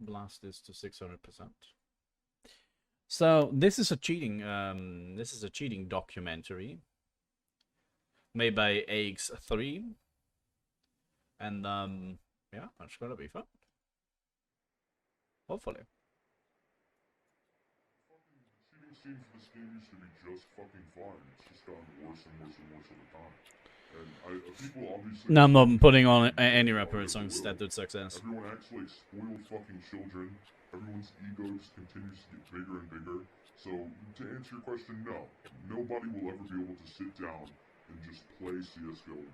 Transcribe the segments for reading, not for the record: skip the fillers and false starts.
blast this to 600%. So this is a cheating documentary made by ax3, and yeah, that's gonna be fun. Hopefully. Cheating scene for this game used to be just fucking fun. It's just gotten worse and worse and worse over time. And people obviously. No, I'm not putting on any rapper songs that do success. Everyone acts like spoiled fucking children. Everyone's ego just continues to get bigger and bigger. So, to answer your question, no. Nobody will ever be able to sit down and just play CSGO anymore.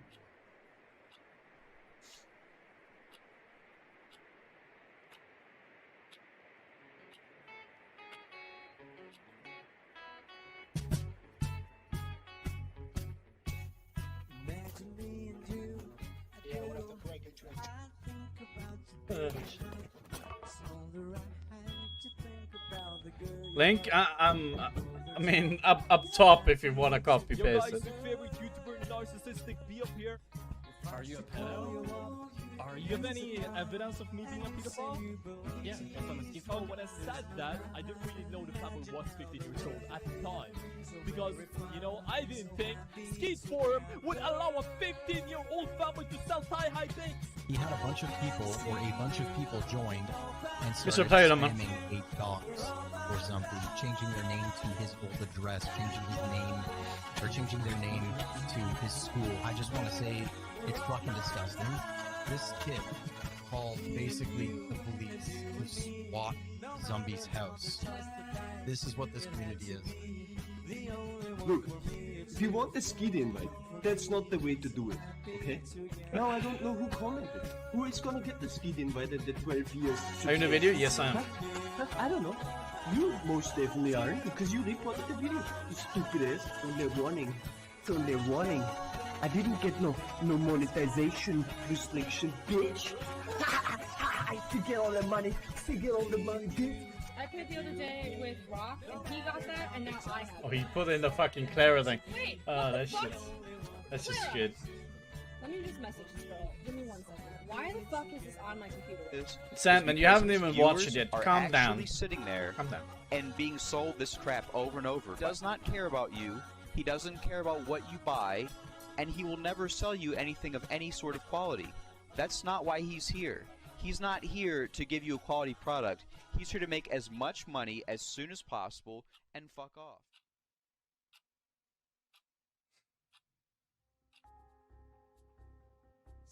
Link, I mean, up top if you want to copy paste it. Are you a pedo? Are you have any evidence of me being a pedophile? Yeah, if I'm a pedophile. When I said that, I didn't really know the family was 15 years old at the time. Because, you know, I didn't think Skeet Forum would allow a 15-year-old family to sell thigh-high things. He had a bunch of people, or a bunch of people joined and Mr. started Player, spamming 8 dogs or something, changing their name to his old address, changing his name, or changing their name to his school. I just want to say, it's fucking disgusting. This kid called basically the police to SWAT Zombie's house. This is what this community is. Look, if you want the skid invite, that's not the way to do it, okay? Now I don't know who commented. Who is gonna get the skid invite at the 12 years? Are you in the video? Yes, I am. I don't know. You most definitely aren't, because you reported the video. You stupid ass. Only warning. It's only a warning. I didn't get no monetization restriction, bitch. I get all the money. Get all the money, bitch. I played the other day with Rock, and he got that, and now I have it. Oh, he put in the fucking Clara thing. Wait, Oh, that's just good. Let me just message this girl. Give me 1 second. Why the fuck is this on my computer? Sandman, you haven't even watched it yet. Calm down. Actually sitting there Calm down. and being sold this crap over and over. Does not care about you. He doesn't care about what you buy, and he will never sell you anything of any sort of quality. That's not why he's here. He's not here to give you a quality product. He's here to make as much money as soon as possible and fuck off.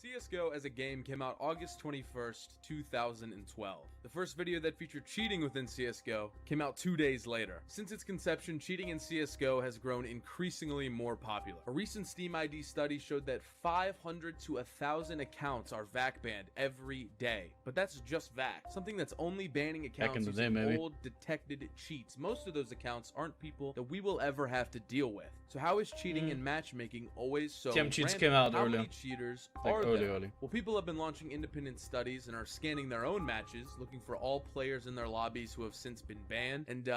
CSGO as a game came out August 21st, 2012. The first video that featured cheating within CSGO came out 2 days later. Since its conception, cheating in CSGO has grown increasingly more popular. A recent Steam ID study showed that 500 to 1,000 accounts are VAC banned every day. But that's just VAC, something that's only banning accounts using old detected cheats. Most of those accounts aren't people that we will ever have to deal with. So how is cheating and matchmaking always so TM cheats random? came out How earlier. many cheaters Like are early. Well, people have been launching independent studies and are scanning their own matches, looking for all players in their lobbies who have since been banned, and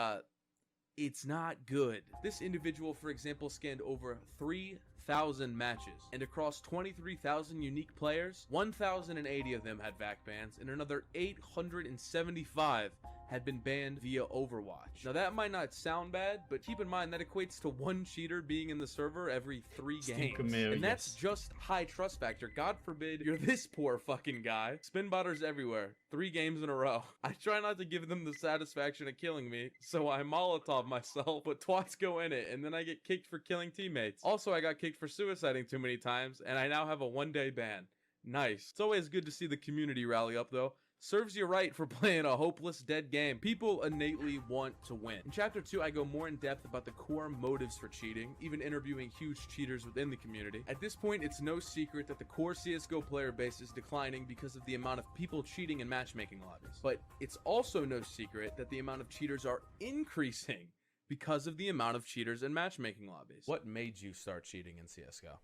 it's not good. This individual, for example, scanned over 3,000 matches, and across 23,000 unique players, 1,080 of them had VAC bans, and another 875 had been banned via Overwatch. Now that might not sound bad, but keep in mind that equates to 1 cheater being in the server every 3 games. And that's just high trust factor. God forbid you're this poor fucking guy. Spin botters everywhere. 3 games in a row. I try not to give them the satisfaction of killing me, so I Molotov myself, but twats go in it, and then I get kicked for killing teammates. Also, I got kicked for suiciding too many times, and I now have a 1-day ban. Nice. It's always good to see the community rally up though. Serves you right for playing a hopeless dead game. People innately want to win. In chapter 2, I go more in depth about the core motives for cheating, even interviewing huge cheaters within the community. At this point, it's no secret that the core CSGO player base is declining because of the amount of people cheating in matchmaking lobbies. But it's also no secret that the amount of cheaters are increasing because of the amount of cheaters in matchmaking lobbies. What made you start cheating in CSGO?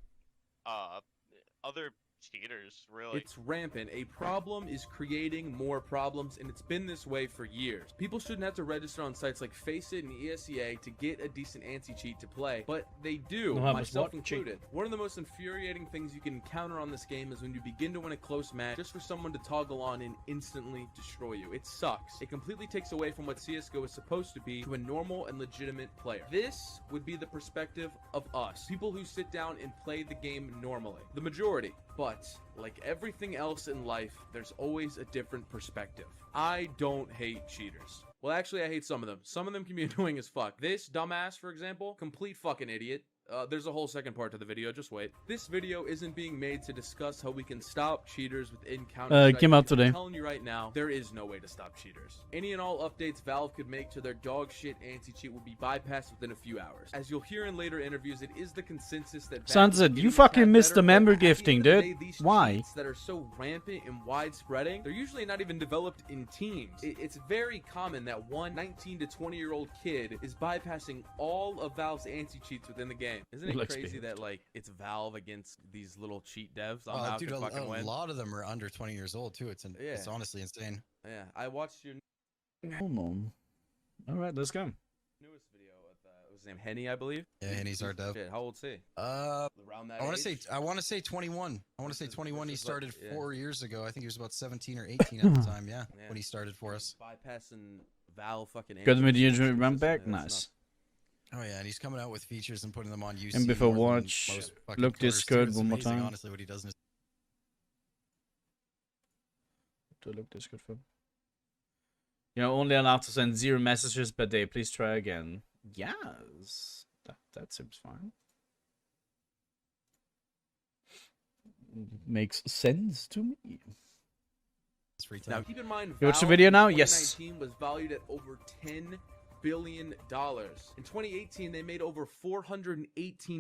Other cheaters, really. It's rampant. A problem is creating more problems, and it's been this way for years. People shouldn't have to register on sites like Faceit and ESEA to get a decent anti-cheat to play, but they do, No, myself what included. One of the most infuriating things you can encounter on this game is when you begin to win a close match just for someone to toggle on and instantly destroy you. It sucks. It completely takes away from what CSGO is supposed to be to a normal and legitimate player. This would be the perspective of us, people who sit down and play the game normally. The majority. But, like everything else in life, there's always a different perspective. I don't hate cheaters. Well, actually, I hate some of them. Some of them can be annoying as fuck. This dumbass, for example, complete fucking idiot. There's a whole second part to the video, just wait. This video isn't being made to discuss how we can stop cheaters within Counter-Strike. Came out today. I'm telling you right now, there is no way to stop cheaters. Any and all updates Valve could make to their dog shit anti-cheat will be bypassed within a few hours. As you'll hear in later interviews, it is the consensus that Sunset, you fucking missed the member gifting, dude. Why? That are so rampant and widespreading, they're usually not even developed in teams. It's very common that one 19 to 20-year-old kid is bypassing all of Valve's anti-cheats within the game. Isn't it crazy that, like, it's Valve against these little cheat devs? Dude, a lot of them are under 20 years old, too. It's honestly insane. Yeah, I watched your Hold on. All right, let's go. newest video with, what's his name? Henny, I believe? Yeah, Henny's our dev. Shit, how old's he? Around that I want to age? say 21. I want to say 21. He started yeah. 4 years ago. I think he was about 17 or 18 at the time. Yeah, when he started for us. Bypassing Valve fucking. Got the video anti-cheat run systems, back? man, that's Nice. Oh yeah, and he's coming out with features and putting them on UC. And before more than watch, most fucking look coders Discord do. It's one more amazing, time. Honestly, what he does in his Do I look Discord for? You're only allowed to send 0 messages per day. Please try again. Yes, that seems fine. Makes sense to me. free time. Now keep in mind, You watch the Valve video in now? Yes. 2019 was valued at over $10 billion. In 2018, they made over $418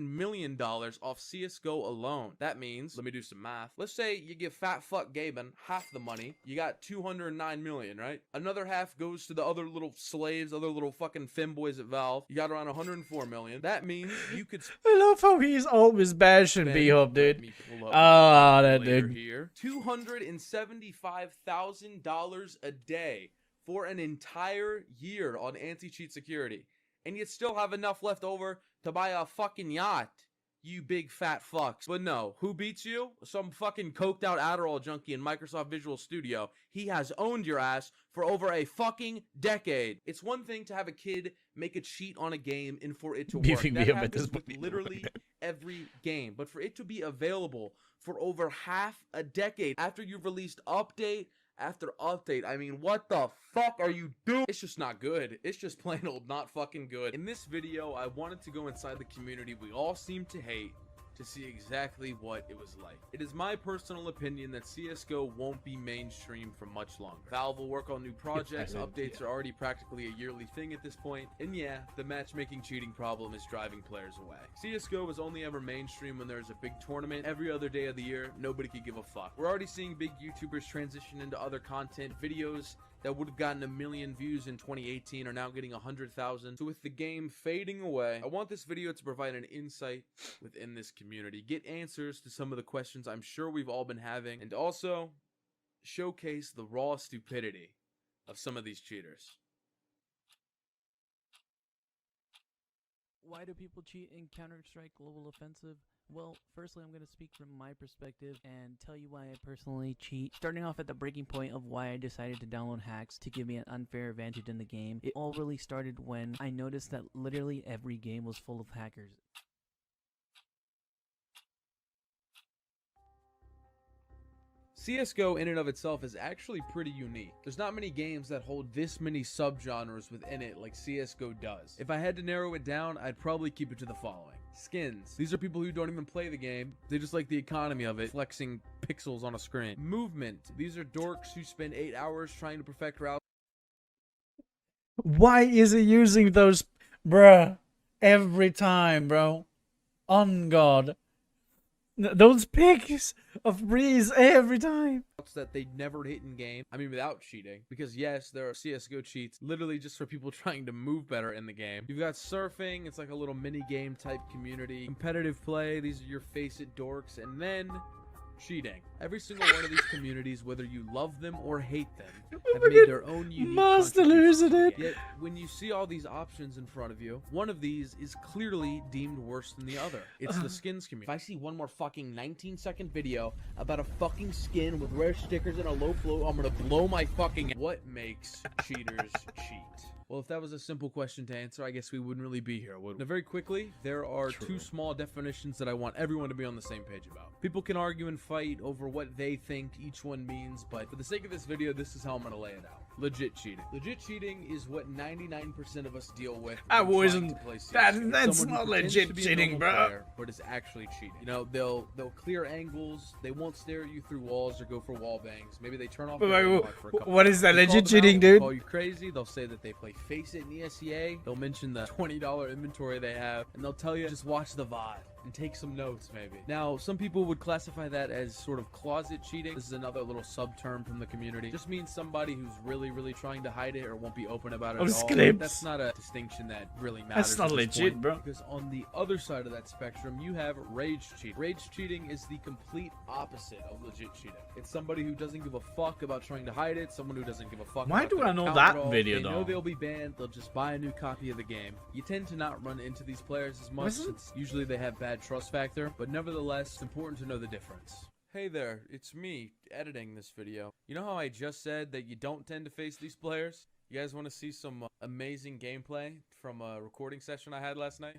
million off CSGO alone. That means, let me do some math. Let's say you give fat fuck Gaben half the money. You got 209 million, right? Another half goes to the other little slaves, other little fucking femboys at Valve. You got around 104 million. That means you could I love how he's always bashing B-Hop, dude. That dude. Here, $275,000 a day for an entire year on anti-cheat security, and you still have enough left over to buy a fucking yacht, you big fat fucks. But no, who beats you? Some fucking coked out Adderall junkie in Microsoft Visual Studio. He has owned your ass for over a fucking decade. It's one thing to have a kid make a cheat on a game and for it to work. That happens with literally every game. But for it to be available for over half a decade after you've released update after update, I mean, what the fuck are you doing? It's just not good. It's just plain old not fucking good. In this video, I wanted to go inside the community we all seem to hate to see exactly what it was like. It is my personal opinion that CSGO won't be mainstream for much longer. Valve will work on new projects, updates are already practically a yearly thing at this point, and yeah, the matchmaking cheating problem is driving players away. CSGO was only ever mainstream when there's a big tournament every other day of the year. Nobody could give a fuck. We're already seeing big YouTubers transition into other content. Videos that would have gotten 1 million views in 2018 are now getting 100,000. So with the game fading away, I want this video to provide an insight within this community, get answers to some of the questions I'm sure we've all been having, and also showcase the raw stupidity of some of these cheaters. Why do people cheat in Counter-Strike Global Offensive? Well, firstly, I'm going to speak from my perspective and tell you why I personally cheat. Starting off at the breaking point of why I decided to download hacks to give me an unfair advantage in the game, it all really started when I noticed that literally every game was full of hackers. CSGO in and of itself is actually pretty unique. There's not many games that hold this many subgenres within it like CSGO does. If I had to narrow it down, I'd probably keep it to the following. Skins. These are people who don't even play the game. They just like the economy of it, flexing pixels on a screen. Movement. These are dorks who spend 8 hours trying to perfect routes. Why is he using those, bruh? Every time, bro. On God. Those pics of Breeze every time. That they never hit in game. I mean, without cheating. Because yes, there are CSGO cheats literally just for people trying to move better in the game. You've got surfing. It's like a little mini game type community. Competitive play. These are your face it dorks. And then cheating. Every single one of these communities, whether you love them or hate them, have made their own unique contributions to the game. Yet, when you see all these options in front of you, one of these is clearly deemed worse than the other. It's the skins community. If I see one more fucking 19-second video about a fucking skin with rare stickers and a low float, I'm gonna blow my fucking... What makes cheaters cheat? Well, if that was a simple question to answer, I guess we wouldn't really be here, would we? Now, very quickly, there are two small definitions that I want everyone to be on the same page about. People can argue and fight over what they think each one means, but for the sake of this video, this is how I'm going to lay it out. Legit cheating. Legit cheating is what 99% of us deal with. I wasn't. That's not legit cheating, bro. Player, but it's actually cheating. You know, they'll clear angles. They won't stare at you through walls or go for wall bangs. Maybe they turn off. What is that legit cheating, dude? Call you crazy. They'll say that they play Face It in ESEA. They'll mention the $20 inventory they have, and they'll tell you just watch the VOD and take some notes, maybe. Now, some people would classify that as sort of closet cheating. This is another little sub-term from the community. Just means somebody who's really trying to hide it or won't be open about it at all. Clips. That's not a distinction that really matters. That's not legit, bro. Because on the other side of that spectrum, you have rage cheating. Rage cheating is the complete opposite of legit cheating. It's somebody who doesn't give a fuck about trying to hide it. Someone who doesn't give a fuck. Why about do their I know account that at all. video, They though? know they'll be banned. They'll just buy a new copy of the game. You tend to not run into these players as much since usually they have bad trust factor. But nevertheless, it's important to know the difference. Hey there, it's me, editing this video. You know how I just said that you don't tend to face these players? You guys want to see some amazing gameplay from a recording session I had last night?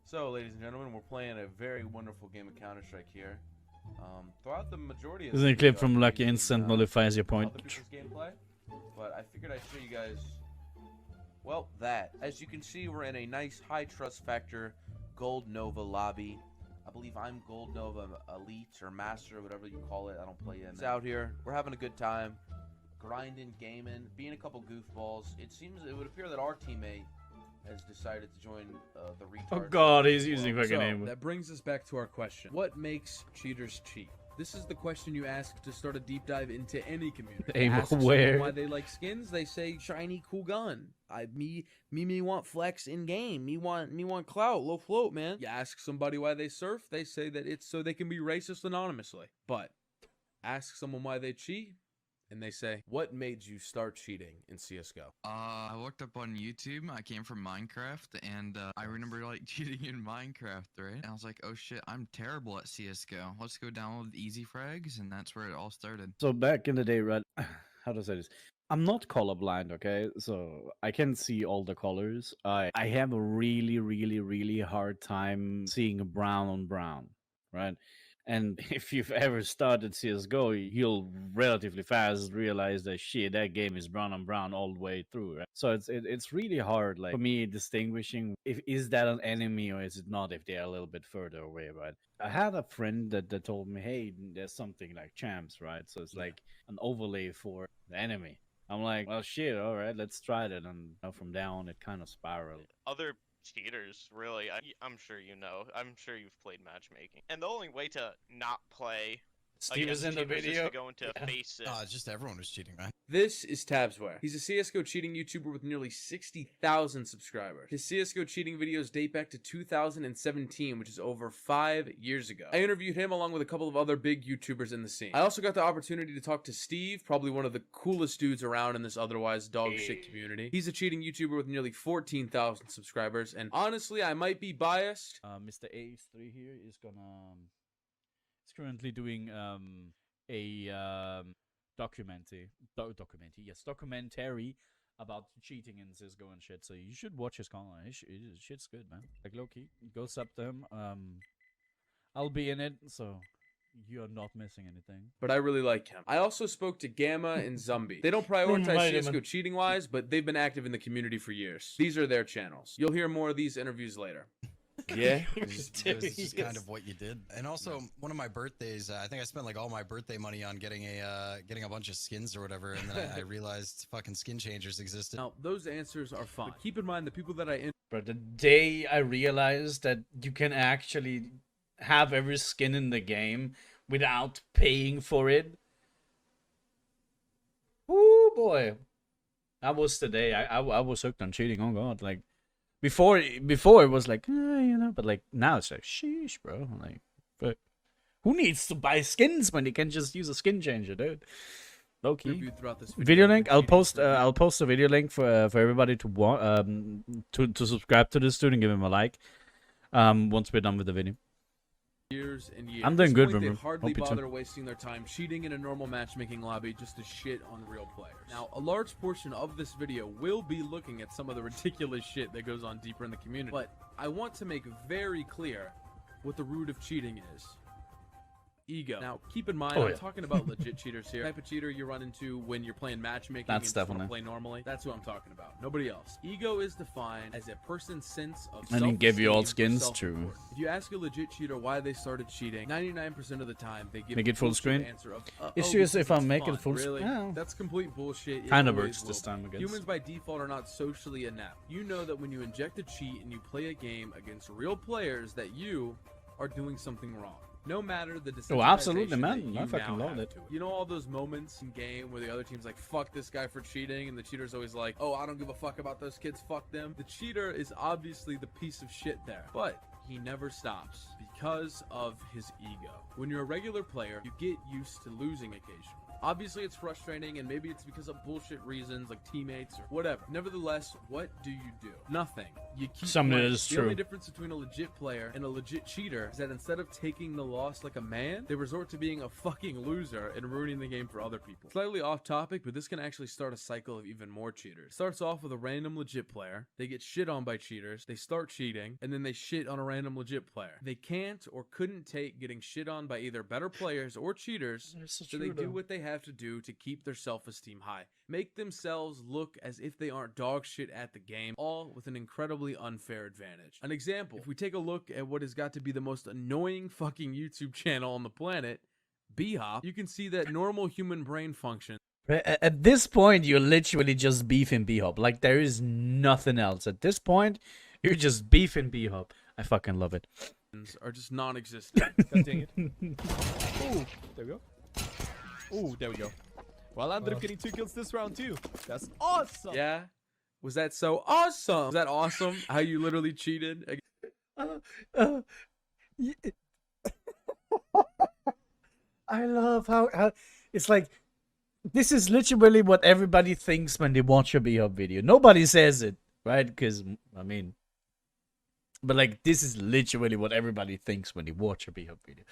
So, ladies and gentlemen, we're playing a very wonderful game of Counter-Strike here. Throughout the majority of This is a clip from Lucky Instant nullifies your point. other people's gameplay, but I figured I'd show you guys, well, that. As you can see, we're in a nice high trust factor Gold Nova lobby. I believe I'm Gold Nova Elite or Master, whatever you call it. I don't play in. It's out here. We're having a good time, grinding, gaming, being a couple goofballs. It would appear that our teammate has decided to join the retard. Oh god, he's using fucking So, aim. that brings us back to our question. What makes cheaters cheat? This is the question you ask to start a deep dive into any community. Aim Ask someone where? why they like skins, they say shiny, cool gun. Me want flex in game. Me want clout, low float, man. You ask somebody why they surf, they say that it's so they can be racist anonymously. But ask someone why they cheat, and they say, what made you start cheating in CSGO? I looked up on YouTube. I came from Minecraft, and I remember like cheating in Minecraft, right? And I was like, oh shit, I'm terrible at CSGO. Let's go download easy frags, and that's where it all started. So back in the day, right? How to say this? I'm not colorblind, okay? So I can see all the colors. I have a really hard time seeing brown on brown, right? And if you've ever started CSGO, you'll relatively fast realize that shit, that game is brown on brown all the way through, right? So it's really hard, like, for me, distinguishing if is that an enemy or is it not if they're a little bit further away, right? I had a friend that told me, hey, there's something like champs, right? So it's like an overlay for the enemy. I'm like, well, shit, all right, let's try that. And from down, it kind of spiraled. Other cheaters, really, I'm sure you know. I'm sure you've played matchmaking. And the only way to not play Steve is in the cheaters is video. to go into Face It. Just everyone was cheating, man. This is Tabsware. He's a CSGO cheating YouTuber with nearly 60,000 subscribers. His CSGO cheating videos date back to 2017, which is over 5 years ago. I interviewed him along with a couple of other big YouTubers in the scene. I also got the opportunity to talk to Steve, probably one of the coolest dudes around in this otherwise dog shit community. He's a cheating YouTuber with nearly 14,000 subscribers, and honestly, I might be biased. Mr. ax3 here is currently doing a documentary about cheating in CSGO and shit. So you should watch his content. His shit's good, man. Like, low key, go sub to him. I'll be in it, so you're not missing anything. But I really like him. I also spoke to Gamma and Zumbi. They don't prioritize CSGO cheating wise, but they've been active in the community for years. These are their channels. You'll hear more of these interviews later. Yeah, This is just kind of what you did. And also, one of my birthdays, I think I spent like all my birthday money on getting a bunch of skins or whatever, and then I realized fucking skin changers existed. Now, those answers are fine. But keep in mind the people that I But the day I realized that you can actually have every skin in the game without paying for it, oh boy, that was the day I was hooked on cheating. Oh god, like before it was like, you know, but like now it's like, sheesh, bro, like, fuck. Who needs to buy skins when you can just use a skin changer, dude? Low key. Interview throughout this Video the link. I'll cheating post. review. I'll post a video link for everybody to subscribe to this dude and give him a like. Once we're done with the video. Years and years. I'm At doing this good, point, they remember. hardly Hope you too. bother wasting their time cheating in a normal matchmaking lobby just to shit on real players. Now, a large portion of this video will be looking at some of the ridiculous shit that goes on deeper in the community, but I want to make very clear what the root of cheating is. Ego. Now, keep in mind, I'm talking about legit cheaters here. The type of cheater you run into when you're playing matchmaking That's and just wanna definitely. play normally. That's who I'm talking about. Nobody else. Ego is defined as a person's sense of I didn't give you all self-esteem or skins, true. self-worth. If you ask a legit cheater why they started cheating, 99% of the time they give Make a it full bullshit screen? answer of, Issue because is if I it's make it fun. full Really? screen. That's complete bullshit. It Kinda always works this will be. time, I guess. Humans by default are not socially inept. You know that when you inject a cheat and you play a game against real players that you are doing something wrong. No matter the desensitization absolutely, that man. you I fucking now love have it. to You know all those moments in game where the other team's like, fuck this guy for cheating, and the cheater's always like, oh, I don't give a fuck about those kids, fuck them. The cheater is obviously the piece of shit there, but he never stops because of his ego. When you're a regular player, you get used to losing occasionally. Obviously, it's frustrating, and maybe it's because of bullshit reasons like teammates or whatever. Nevertheless, what do you do? Nothing. You keep Some playing. is The true. only difference between a legit player and a legit cheater is that instead of taking the loss like a man, they resort to being a fucking loser and ruining the game for other people. Slightly off topic, but this can actually start a cycle of even more cheaters. It starts off with a random legit player. They get shit on by cheaters. They start cheating, and then they shit on a random legit player. They can't or couldn't take getting shit on by either better players or cheaters, so they do what they have to do to keep their self-esteem high. Make themselves look as if they aren't dog shit at the game, all with an incredibly unfair advantage. An example, if we take a look at what has got to be the most annoying fucking YouTube channel on the planet, B-Hop, you can see that normal human brain function At this point, you're literally just beefing B-Hop. Like, there is nothing else. At this point, you're just beefing B-Hop. I fucking love it. are just non-existent. God dang it. Ooh, there we go. Ooh, there we go. Well, I ended up getting 2 kills this round too. That's awesome. Yeah? Was that so awesome? Was that awesome? How you literally cheated? I love how it's like, this is literally what everybody thinks when they watch a B-Hop video. Nobody says it, right? Because, I mean, but like, this is literally what everybody thinks when they watch a B-Hop video.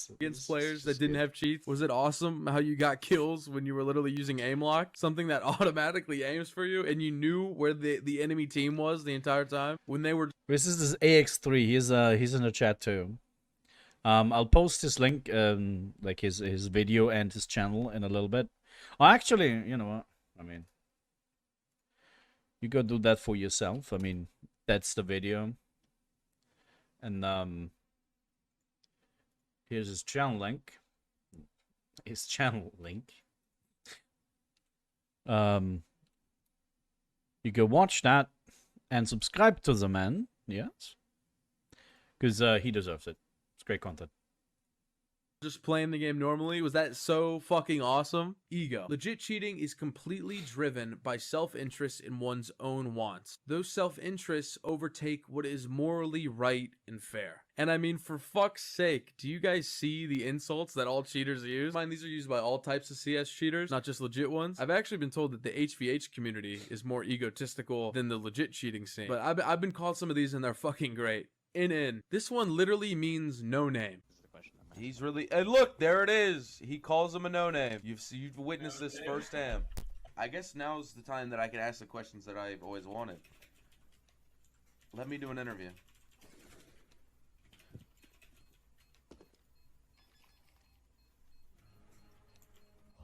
Against players that didn't have cheats. Was it awesome how you got kills when you were literally using aim lock? Something that automatically aims for you and you knew where the enemy team was the entire time when they were. This is this ax3. He's in the chat too. I'll post his link, like his video and his channel in a little bit. Oh, actually, you know what? I mean, you go do that for yourself. I mean, that's the video. And here's his channel link. His channel link. You go watch that and subscribe to the man. Yes, because he deserves it. It's great content. Just playing the game normally. Was that so fucking awesome? Ego. Legit cheating is completely driven by self-interest in one's own wants. Those self-interests overtake what is morally right and fair. And I mean, for fuck's sake, do you guys see the insults that all cheaters use? Mind, these are used by all types of CS cheaters, not just legit ones. I've actually been told that the HVH community is more egotistical than the legit cheating scene. But I've been called some of these and they're fucking great. NN. This one literally means no name. He's really, and look, there it is. He calls him a no-name. You've witnessed this firsthand. I guess now's the time that I can ask the questions that I've always wanted. Let me do an interview.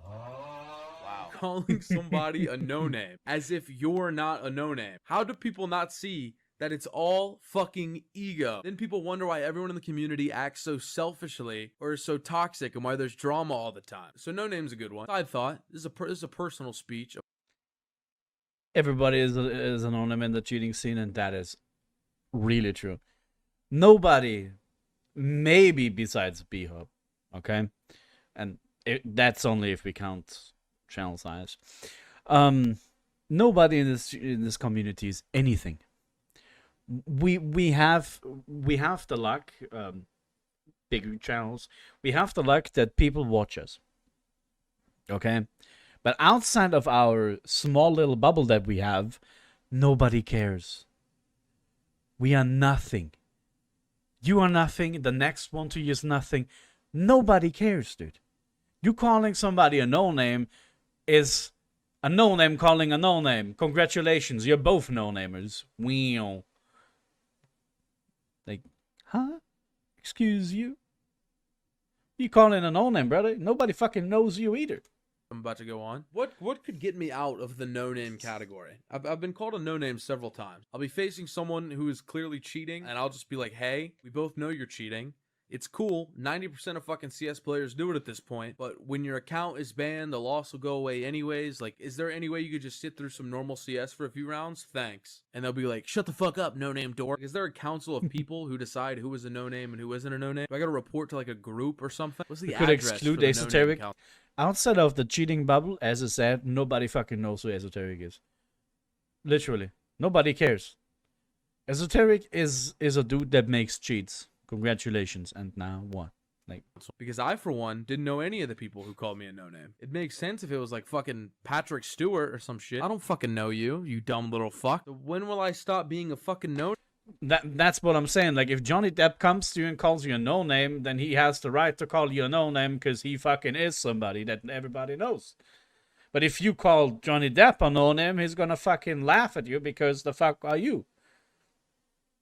Wow. Calling somebody a no-name as if you're not a no-name. How do people not see that it's all fucking ego? Then people wonder why everyone in the community acts so selfishly or is so toxic and why there's drama all the time. So no name's a good one. I thought this is a personal speech. Everybody is an ornament in the cheating scene, and that is really true. Nobody, maybe besides B-Hop, okay, and that's only if we count channel size. Nobody in this community is anything. We have the luck, big channels, we have the luck that people watch us. Okay? But outside of our small little bubble that we have, nobody cares. We are nothing. You are nothing. The next one to you is nothing. Nobody cares, dude. You calling somebody a no-name is a no-name calling a no-name. Congratulations, you're both no-namers. Wow. Like, huh? Excuse you? You calling a no-name, brother? Nobody fucking knows you either. I'm about to go on. What could get me out of the no-name category? I've been called a no-name several times. I'll be facing someone who is clearly cheating, and I'll just be like, hey, we both know you're cheating. It's cool. 90% of fucking CS players do it at this point. But when your account is banned, the loss will go away anyways. Like, is there any way you could just sit through some normal CS for a few rounds? Thanks. And they'll be like, shut the fuck up, no-name dork. Is there a council of people who decide who is a no-name and who isn't a no-name? Do I got to report to like a group or something? What's the You could address exclude for the esoteric. no-name council? Outside of the cheating bubble, as I said, nobody fucking knows who esoteric is. Literally. Nobody cares. Esoteric is a dude that makes cheats. Congratulations. And now what? Like, because I, for one, didn't know any of the people who called me a no-name. It makes sense if it was like fucking Patrick Stewart or some shit. I don't fucking know you, you dumb little fuck. When will I stop being a fucking no? that's what I'm saying. Like, if Johnny Depp comes to you and calls you a no-name, then he has the right to call you a no-name because he fucking is somebody that everybody knows. But if you call Johnny Depp a no-name, he's gonna fucking laugh at you because the fuck are you?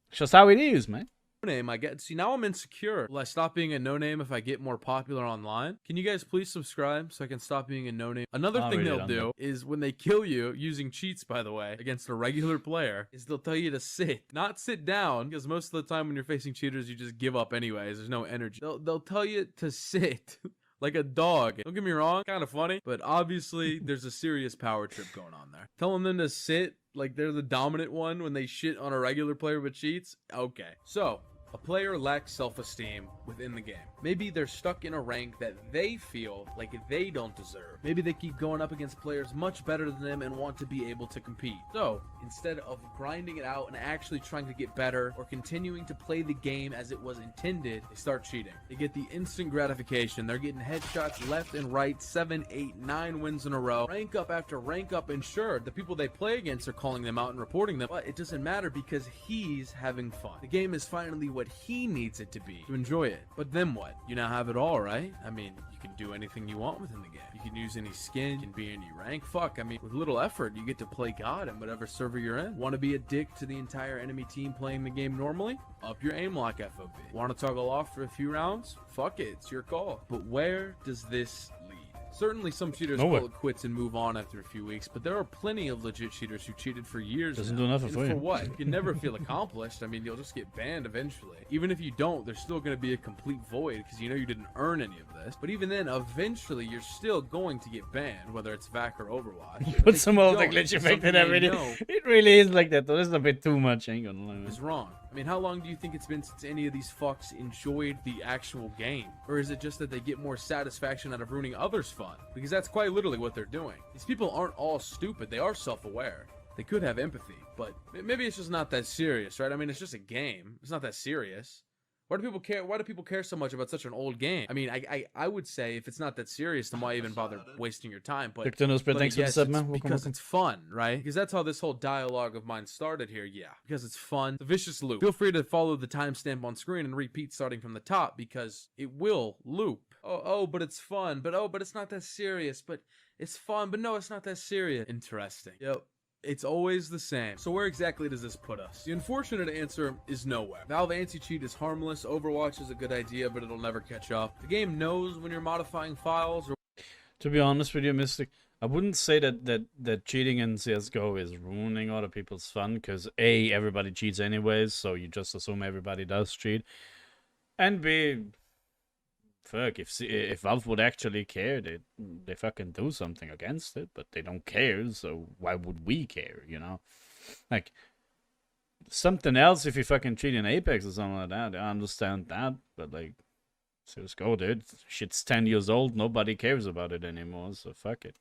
It's just how it is, man. Name I get. See, now I'm insecure. Will I stop being a no-name if I get more popular online? Can you guys please subscribe so I can stop being a no-name? Another thing they'll do is when they kill you, using cheats by the way, against a regular player, is they'll tell you to sit. Not sit down, because most of the time when you're facing cheaters, you just give up anyways. There's no energy. They'll tell you to sit. Like a dog. Don't get me wrong, kind of funny, but obviously there's a serious power trip going on there. Telling them to sit like they're the dominant one when they shit on a regular player with cheats? Okay. So, a player lacks self-esteem within the game. Maybe they're stuck in a rank that they feel like they don't deserve. Maybe they keep going up against players much better than them and want to be able to compete. So, instead of grinding it out and actually trying to get better or continuing to play the game as it was intended, they start cheating. They get the instant gratification. They're getting headshots left and right, 7, 8, 9 wins in a row. Rank up after rank up, and sure, the people they play against are calling them out and reporting them, but it doesn't matter because he's having fun. The game is finally what he needs it to be to enjoy it. But then what? You now have it all, right? I mean, you can do anything you want within the game. You can use any skin, you can be any rank. Fuck, I mean, with little effort, you get to play God in whatever server you're in. Want to be a dick to the entire enemy team playing the game normally? Up your aim lock FOB. Want to toggle off for a few rounds? Fuck it, it's your call. But where does this lead? Certainly some cheaters call it quits and move on after a few weeks, but there are plenty of legit cheaters who cheated for years. Doesn't do nothing for you. For what? You can never feel accomplished. I mean, you'll just get banned eventually. Even if you don't, there's still going to be a complete void because you know you didn't earn any of this. But even then, eventually, you're still going to get banned, whether it's VAC or Overwatch. Put some of the glitch effect in that video. It really is like that, though. This is a bit too much. I ain't gonna lie. It's wrong. I mean, how long do you think it's been since any of these fucks enjoyed the actual game? Or is it just that they get more satisfaction out of ruining others' fun? Because that's quite literally what they're doing. These people aren't all stupid. They are self-aware. They could have empathy, but maybe it's just not that serious, right? I mean, it's just a game. It's not that serious. Why do people care? Why do people care so much about such an old game? I mean, I would say if it's not that serious, then why even bother wasting your time? But thanks for the sub, man. Because it's fun, right? Because that's how this whole dialogue of mine started here. Yeah, because it's fun. The vicious loop. Feel free to follow the timestamp on screen and repeat starting from the top because it will loop. Oh, but it's fun. But it's not that serious. But it's fun. But no, it's not that serious. Interesting. Yep. It's always the same. So where exactly does this put us? The unfortunate answer is nowhere. Valve anti-cheat is harmless. Overwatch is a good idea, but it'll never catch up. The game knows when you're modifying files or... To be honest with you, Mystic, I wouldn't say that cheating in CSGO is ruining other people's fun, because A, everybody cheats anyways, so you just assume everybody does cheat. And B, fuck, if Valve would actually care, they fucking do something against it, but they don't care, so why would we care, you know? Like, something else if you fucking cheat in Apex or something like that, I understand that, but like, CSGO, dude, shit's 10 years old, nobody cares about it anymore, so fuck it.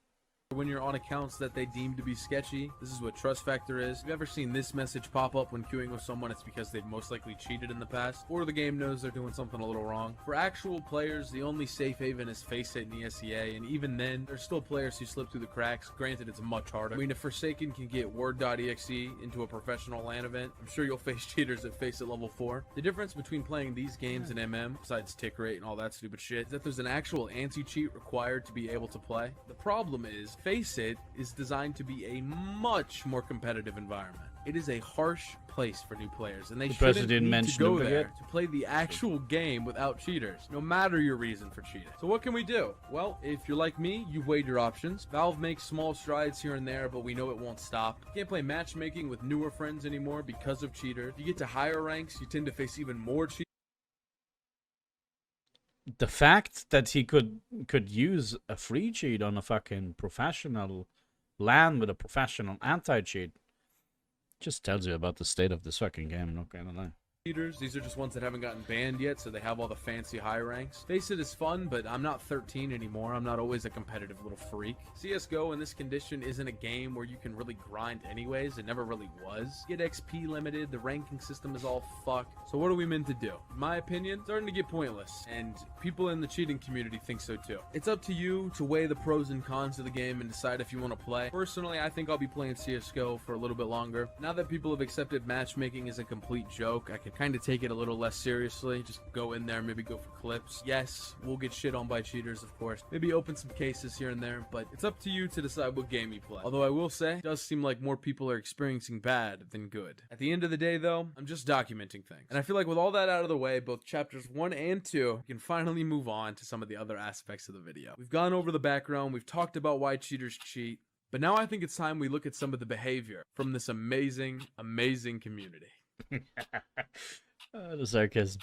when you're on accounts that they deem to be sketchy. This is what trust factor is. If you've ever seen this message pop up when queuing with someone, it's because they've most likely cheated in the past, or the game knows they're doing something a little wrong. For actual players, the only safe haven is FaceIt and ESEA, and even then, there's still players who slip through the cracks. Granted, it's much harder. I mean, if Forsaken can get Word.exe into a professional LAN event, I'm sure you'll face cheaters at FaceIt level 4. The difference between playing these games and MM, besides tick rate and all that stupid shit, is that there's an actual anti-cheat required to be able to play. The problem is, FaceIt is designed to be a much more competitive environment. It is a harsh place for new players, and they shouldn't need to go there to play the actual game without cheaters, no matter your reason for cheating. So what can we do? Well, if you're like me, you've weighed your options. Valve makes small strides here and there, but we know it won't stop. You can't play matchmaking with newer friends anymore because of cheaters. If you get to higher ranks, you tend to face even more cheaters. The fact that he could use a free cheat on a fucking professional LAN with a professional anti-cheat just tells you about the state of this fucking game, not gonna lie. These are just ones that haven't gotten banned yet, so they have all the fancy high ranks. FaceIt is fun, but I'm not 13 anymore. I'm not always a competitive little freak. CSGO in this condition isn't a game where you can really grind anyways. It never really was. Get XP limited, the ranking system is all fucked. So what are we meant to do? In my opinion, it's starting to get pointless, and people in the cheating community think so too. It's up to you to weigh the pros and cons of the game and decide if you want to play. Personally, I think I'll be playing CSGO for a little bit longer. Now that people have accepted matchmaking as a complete joke, I can kind of take it a little less seriously. Just go in there, maybe go for clips. Yes, we'll get shit on by cheaters, of course. Maybe open some cases here and there, but it's up to you to decide what game you play. Although I will say, it does seem like more people are experiencing bad than good. At the end of the day, though, I'm just documenting things. And I feel like with all that out of the way, both chapters 1 and 2, we can finally move on to some of the other aspects of the video. We've gone over the background, we've talked about why cheaters cheat, but now I think it's time we look at some of the behavior from this amazing, amazing community. The sarcasm.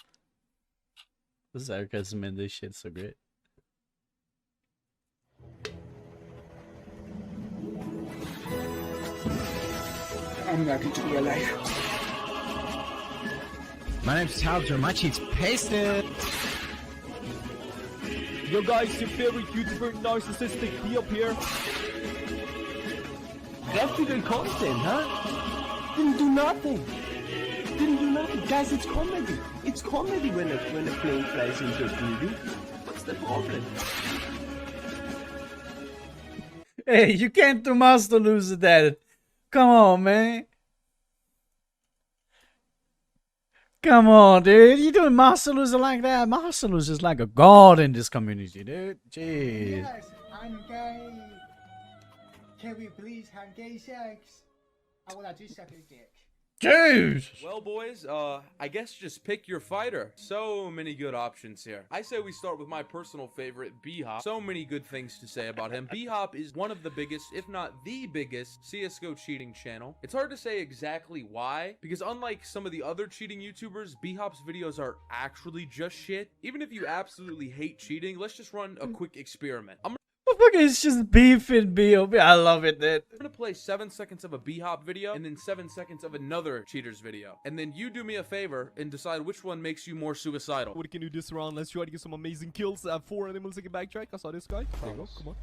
The sarcasm in this shit's so great. I'm happy to be alive. My name's Talger, my cheat's pasted. Yo guys, your favorite YouTuber narcissistic be up here. Graphical content, huh? Didn't do nothing. Didn't do nothing. Guys, it's comedy. It's comedy when a plane flies into a building. What's the problem? Hey, you can't do Master Loser that. Come on, man. Come on, dude. You doing Master Loser like that? Master Loser is like a god in this community, dude. Jeez. Yes, I'm gay. Can we please have gay sex? I wanna do suck a dick. Dude! Well, boys, I guess just pick your fighter. So many good options here. I say we start with my personal favorite, B-Hop. So many good things to say about him. B-Hop is one of the biggest, if not the biggest, CSGO cheating channel. It's hard to say exactly why, because unlike some of the other cheating YouTubers, B-Hop's videos are actually just shit. Even if you absolutely hate cheating, let's just run a quick experiment. It's just beefing B.O.B. I love it, dude. I'm gonna play 7 seconds of a B-Hop video and then 7 seconds of another cheaters video. And then you do me a favor and decide which one makes you more suicidal. What can you do this round? Let's try to get some amazing kills. 4 animals, I can backtrack. I saw this guy. There you go, come on.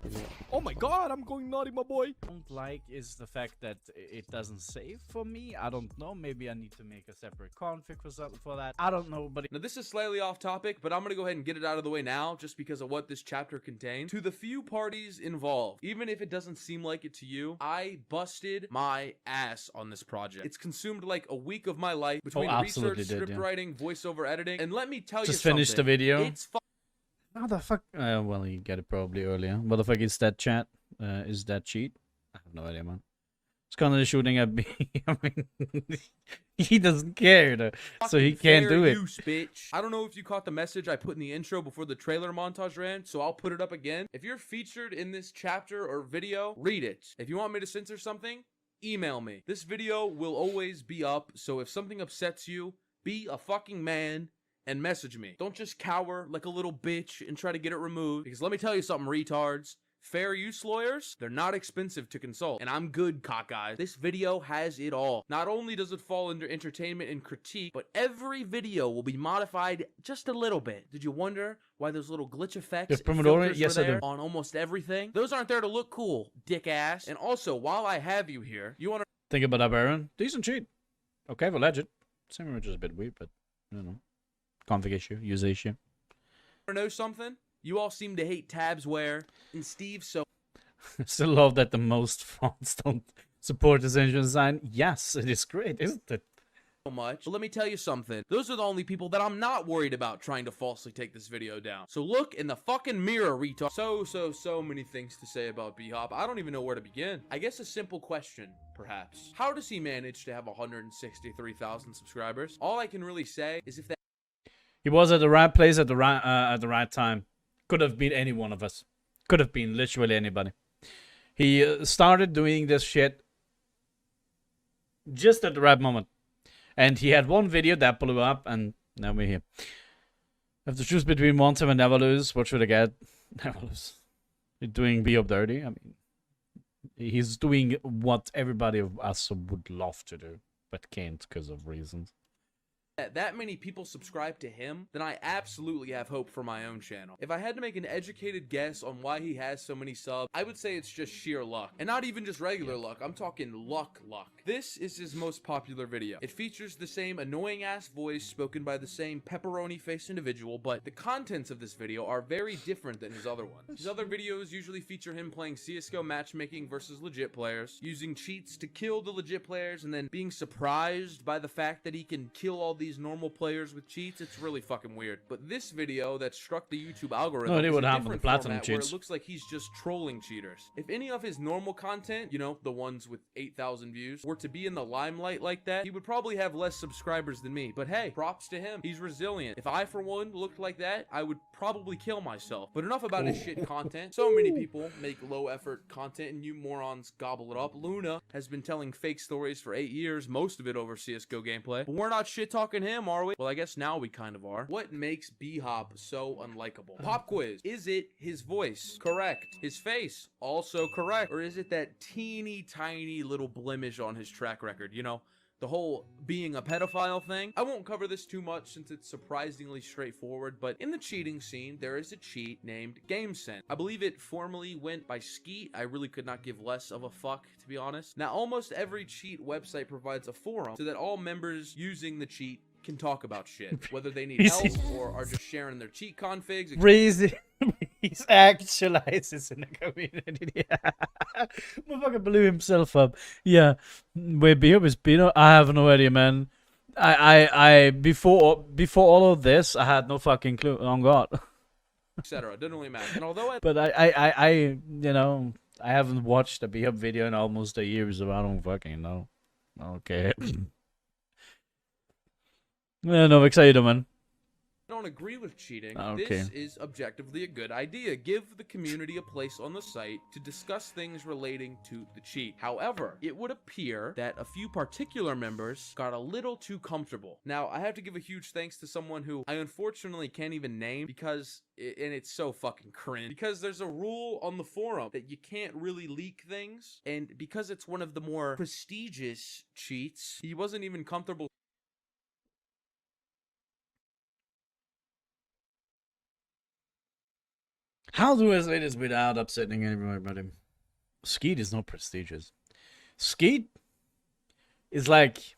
Oh my god, I'm going naughty, my boy. Don't like is the fact that it doesn't save for me. I don't know. Maybe I need to make a separate config for that. I don't know, but now this is slightly off topic, but I'm gonna go ahead and get it out of the way now just because of what this chapter contains. To the few parties involved, even if it doesn't seem like it to you, I busted my ass on this project. It's consumed like a week of my life between research, script writing, voiceover editing, and let me tell you something. Just finished the video. It's how the fuck? Well, you get it probably earlier. What the fuck is that chat? Is that cheat? I have no idea, man. It's kind of shooting at me. I mean, he doesn't care, though, so he can't do it. Bitch. I don't know if you caught the message I put in the intro before the trailer montage ran, so I'll put it up again. If you're featured in this chapter or video, read it. If you want me to censor something, email me. This video will always be up, so if something upsets you, be a fucking man and message me. Don't just cower like a little bitch and try to get it removed, because let me tell you something, retards. Fair use lawyers, they're not expensive to consult. And I'm good, cockeyes. This video has it all. Not only does it fall under entertainment and critique, but every video will be modified just a little bit. Did you wonder why those little glitch effects and filters yes, were I do. there on almost everything? Those aren't there to look cool, dick ass. And also, while I have you here, you want to Think about that, Baron. Decent cheat. Okay for legend. Same which is a bit weird, but I don't know. Config issue, user issue. know something? You all seem to hate tabsware, and Steve so Still love that the most fonts don't support this engine design. Yes, it is great, isn't it? much. But let me tell you something. Those are the only people that I'm not worried about trying to falsely take this video down. So look in the fucking mirror, retard. So many things to say about B-Hop. I don't even know where to begin. I guess a simple question, perhaps. How does he manage to have 163,000 subscribers? All I can really say is if that He was at the right place at the right time. Could have been any one of us. Could have been literally anybody. He started doing this shit just at the right moment. And he had one video that blew up, and now we're here. Have to choose between one team and never lose. What should I get? Never lose. He's doing B up dirty. I mean, he's doing what everybody of us would love to do, but can't because of reasons. That many people subscribe to him, then I absolutely have hope for my own channel. If I had to make an educated guess on why he has so many subs, I would say it's just sheer luck. And not even just regular luck, I'm talking luck. This is his most popular video. It features the same annoying-ass voice spoken by the same pepperoni-faced individual, but the contents of this video are very different than his other ones. His other videos usually feature him playing CSGO matchmaking versus legit players, using cheats to kill the legit players, and then being surprised by the fact that he can kill all these normal players with cheats. It's really fucking weird. But this video that struck the YouTube algorithm is a different format where it looks like he's just trolling cheaters. If any of his normal content, you know, the ones with 8,000 views, were to be in the limelight like that, he would probably have less subscribers than me. But hey, props to him. He's resilient. If I, for one, looked like that, I would probably kill myself. But enough about his shit content. So many people make low-effort content and you morons gobble it up. Luna has been telling fake stories for 8 years, most of it over CSGO gameplay. But we're not shit-talking him, are we? Well, I guess now we kind of are. What makes B-Hop so unlikable? Pop quiz. Is it his voice? Correct. His face? Also correct. Or is it that teeny tiny little blemish on his track record? You know, the whole being a pedophile thing. I won't cover this too much since it's surprisingly straightforward, but in the cheating scene, there is a cheat named GameSense. I believe it formerly went by Skeet. I really could not give less of a fuck, to be honest. Now, almost every cheat website provides a forum so that all members using the cheat can talk about shit, whether they need help or are just sharing their cheat configs. He's actualizes in the community. Yeah. Motherfucker blew himself up. Yeah. Wait, is Bino? I have no idea, man. I before all of this, I had no fucking clue. Oh God. Etc. Doesn't really matter. And although but I you know, I haven't watched a B-Hop video in almost a year, so I don't fucking know. Okay. Yeah, no, excited, man. I don't agree with cheating. Okay. This is objectively a good idea. Give the community a place on the site to discuss things relating to the cheat. However, it would appear that a few particular members got a little too comfortable. Now, I have to give a huge thanks to someone who I unfortunately can't even name because, and it's so fucking cringe, because there's a rule on the forum that you can't really leak things, and because it's one of the more prestigious cheats, he wasn't even comfortable. How do I say this without upsetting everybody? Skeet is not prestigious. Skeet is like...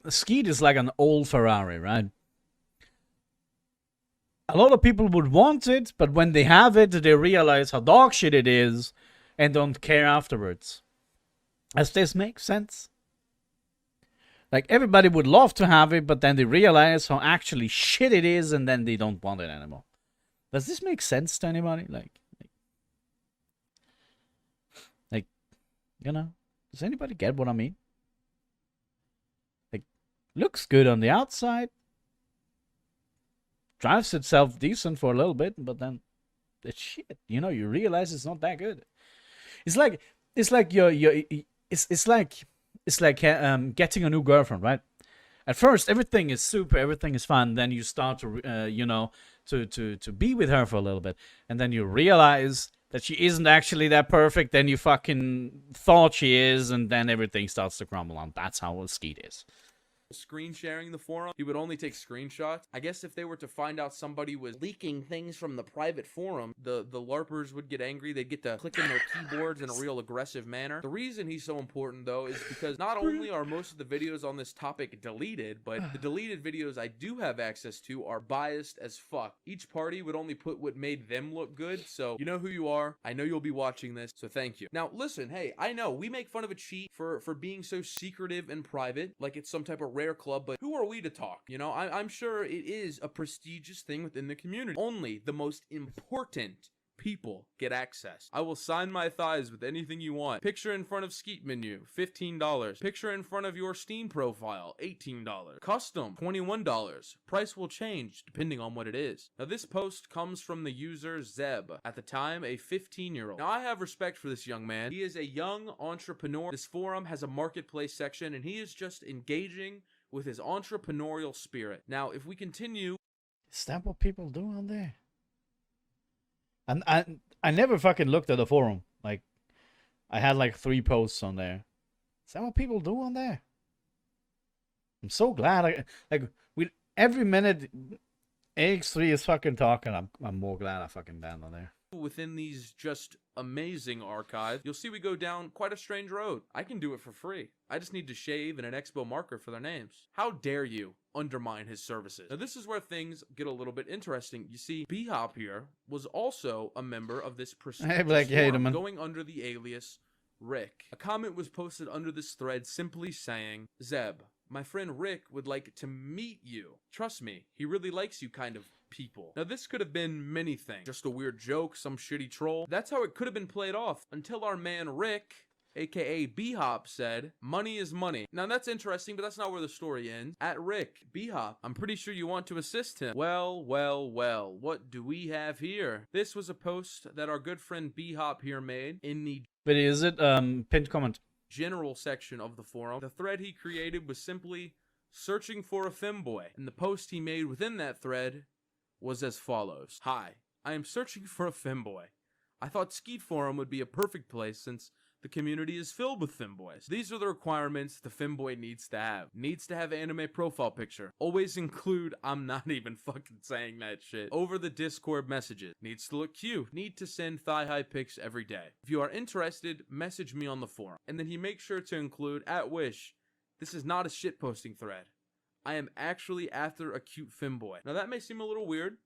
Skeet is like an old Ferrari, right? A lot of people would want it, but when they have it, they realize how dog shit it is and don't care afterwards. Does this make sense? Like, everybody would love to have it, but then they realize how actually shit it is, and then they don't want it anymore. Does this make sense to anybody? Like, you know, does anybody get what I mean? Like, looks good on the outside. Drives itself decent for a little bit, but then it's shit. You know, you realize it's not that good. It's like getting a new girlfriend, right? At first, everything is super, everything is fun. Then you start to, you know, to be with her for a little bit, and then you realize that she isn't actually that perfect, then you fucking thought she is, and then everything starts to crumble on. That's how Skeet is. Screen sharing the forum, he would only take screenshots. I guess if they were to find out somebody was leaking things from the private forum, the LARPers would get angry. They'd get to click in their keyboards in a real aggressive manner. The reason he's so important, though, is because not only are most of the videos on this topic deleted, but the deleted videos I do have access to are biased as fuck. Each party would only put what made them look good, so you know who you are. I know you'll be watching this, so thank you. Now, listen, hey, I know we make fun of a cheat for being so secretive and private, like it's some type of rare club, but who are we to talk? You know, I'm sure it is a prestigious thing within the community. Only the most important people get access. I will sign my thighs with anything you want. Picture in front of Skeet menu, $15. Picture in front of your Steam profile, $18. Custom, $21. Price will change depending on what it is. Now this post comes from the user Zeb, at the time a 15-year-old. Now I have respect for this young man. He is a young entrepreneur. This forum has a marketplace section and he is just engaging with his entrepreneurial spirit. Now if we continue... Is that what people do on there? And I never fucking looked at the forum. Like, I had like 3 posts on there. Is that what people do on there? I'm so glad. Like with every minute ax3 is fucking talking, I'm more glad I fucking banned on there. Within these just amazing archives, you'll see we go down quite a strange road. I can do it for free. I just need to shave and an expo marker for their names. How dare you undermine his services? Now this is where things get a little bit interesting. You see, B-Hop here was also a member of this prestigious forum, going under the alias Rick. A comment was posted under this thread simply saying, Zeb, my friend Rick would like to meet you. Trust me, he really likes you kind of people. Now this could have been many things. Just a weird joke, some shitty troll. That's how it could have been played off until our man Rick, aka B-Hop, said, money is money. Now that's interesting, but that's not where the story ends. At Rick, B-Hop, I'm pretty sure you want to assist him. Well, well, well, what do we have here? This was a post that our good friend B-Hop here made in the... But is it pinned comment? General section of the forum. The thread he created was simply searching for a femboy, and the post he made within that thread was as follows. Hi, I am searching for a femboy. I thought Skeet Forum would be a perfect place since the community is filled with femboys. These are the requirements the femboy needs to have. Needs to have anime profile picture. Always include, I'm not even fucking saying that shit, over the Discord messages. Needs to look cute. Need to send thigh-high pics every day. If you are interested, message me on the forum. And then he makes sure to include, at wish, this is not a shitposting thread. I am actually after a cute femboy. Now that may seem a little weird.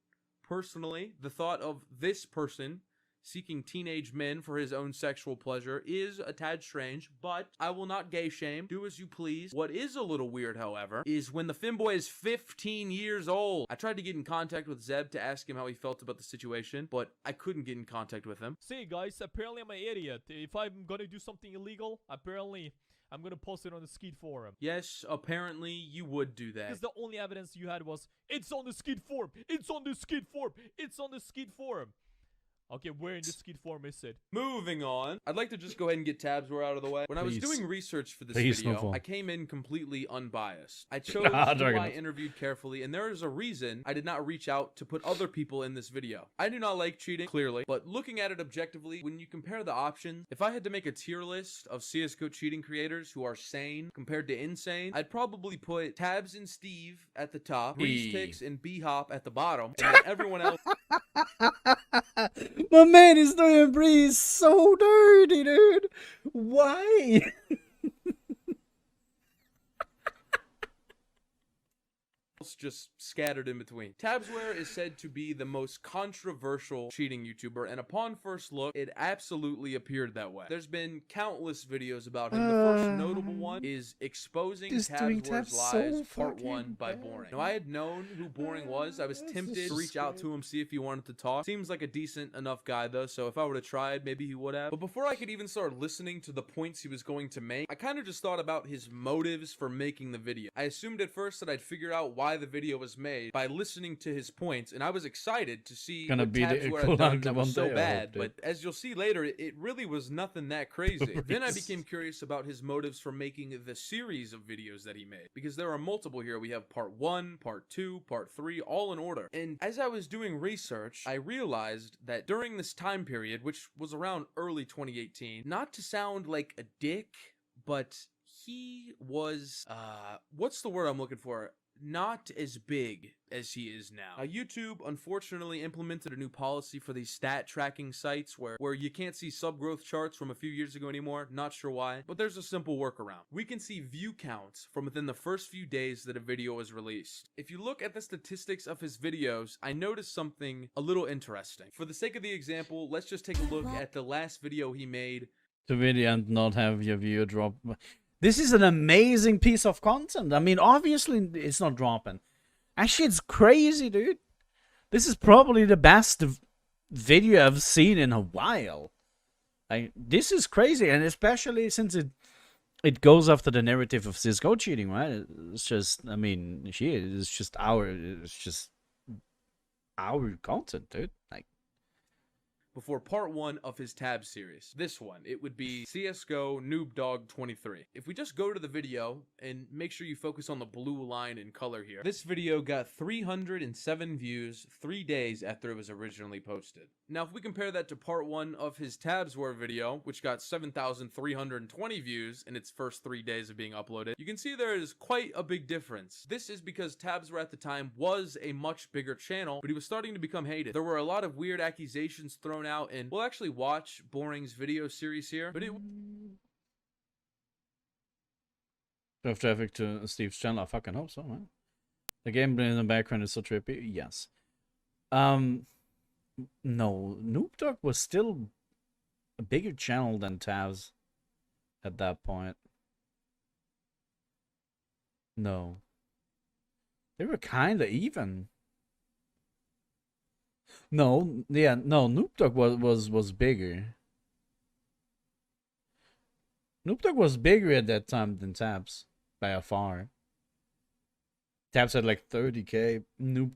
Personally, the thought of this person seeking teenage men for his own sexual pleasure is a tad strange, but I will not gay shame. Do as you please. What is a little weird, however, is when the femboy is 15 years old. I tried to get in contact with Zeb to ask him how he felt about the situation, but I couldn't get in contact with him. See guys, apparently I'm an idiot. If I'm gonna do something illegal, apparently I'm gonna post it on the Skeet forum. Yes, apparently you would do that. Because the only evidence you had was, it's on the Skeet forum! It's on the Skeet forum! It's on the Skeet forum! Okay, where in the Skeet forum is it? Moving on. I'd like to just go ahead and get Tabsware out of the way. When I was doing research for this video, I came in completely unbiased. I chose who I interviewed carefully, and there is a reason I did not reach out to put other people in this video. I do not like cheating, clearly, but looking at it objectively, when you compare the options, if I had to make a tier list of CSGO cheating creators who are sane compared to insane, I'd probably put Tabs and Steve at the top, Breeze and B-Hop at the bottom, and then everyone else... My man is doing Breeze so dirty, dude. Why? Just scattered in between. Tabsware is said to be the most controversial cheating YouTuber, and upon first look, it absolutely appeared that way. There's been countless videos about him. The first notable one is Exposing Tabsware's Lies Part 1 by Boring. Now, I had known who Boring was. I was tempted to reach out to him, see if he wanted to talk. Seems like a decent enough guy, though, so if I would have tried, maybe he would have. But before I could even start listening to the points he was going to make, I kind of just thought about his motives for making the video. I assumed at first that I'd figure out why the the video was made by listening to his points, and I was excited to see Gonna what be the Tabs were equivalent done that of was one so day, I bad. hope, dude. But as you'll see later, it really was nothing that crazy. Then I became curious about his motives for making the series of videos that he made, because there are multiple here. We have part 1, part 2, part 3, all in order. And as I was doing research, I realized that during this time period, which was around early 2018, not to sound like a dick, but he was, what's the word I'm looking for? Not as big as he is now. YouTube unfortunately implemented a new policy for these stat tracking sites where you can't see sub growth charts from a few years ago anymore. Not sure why, but there's a simple workaround. We can see view counts from within the first few days that a video was released. If you look at the statistics of his videos, I noticed something a little interesting. For the sake of the example, let's just take a look at the last video he made. To video and not have your view drop. This is an amazing piece of content. I mean, obviously it's not dropping. Actually, it's crazy, dude. This is probably the best video I've seen in a while. This is crazy, and especially since it goes after the narrative of CSGO cheating, right? It's just, I mean, it's just our content, dude. Like, before part 1 of his tab series. This one, it would be CSGO Noob Dog 23. If we just go to the video and make sure you focus on the blue line in color here, this video got 307 views 3 days after it was originally posted. Now, if we compare that to part 1 of his Tabs War video, which got 7,320 views in its first 3 days of being uploaded, you can see there is quite a big difference. This is because Tabs War at the time was a much bigger channel, but he was starting to become hated. There were a lot of weird accusations thrown out, and we'll actually watch Boring's video series here, but it... have traffic to Steve's channel? I fucking hope so, man. The gameplay in the background is so trippy. Yes. No, Noob Dog was still a bigger channel than Tavs at that point. No. They were kinda even. No, yeah, no, Noob Dog was bigger. Noob Dog was bigger at that time than Tabs by a far. Tabs had like 30k, Noob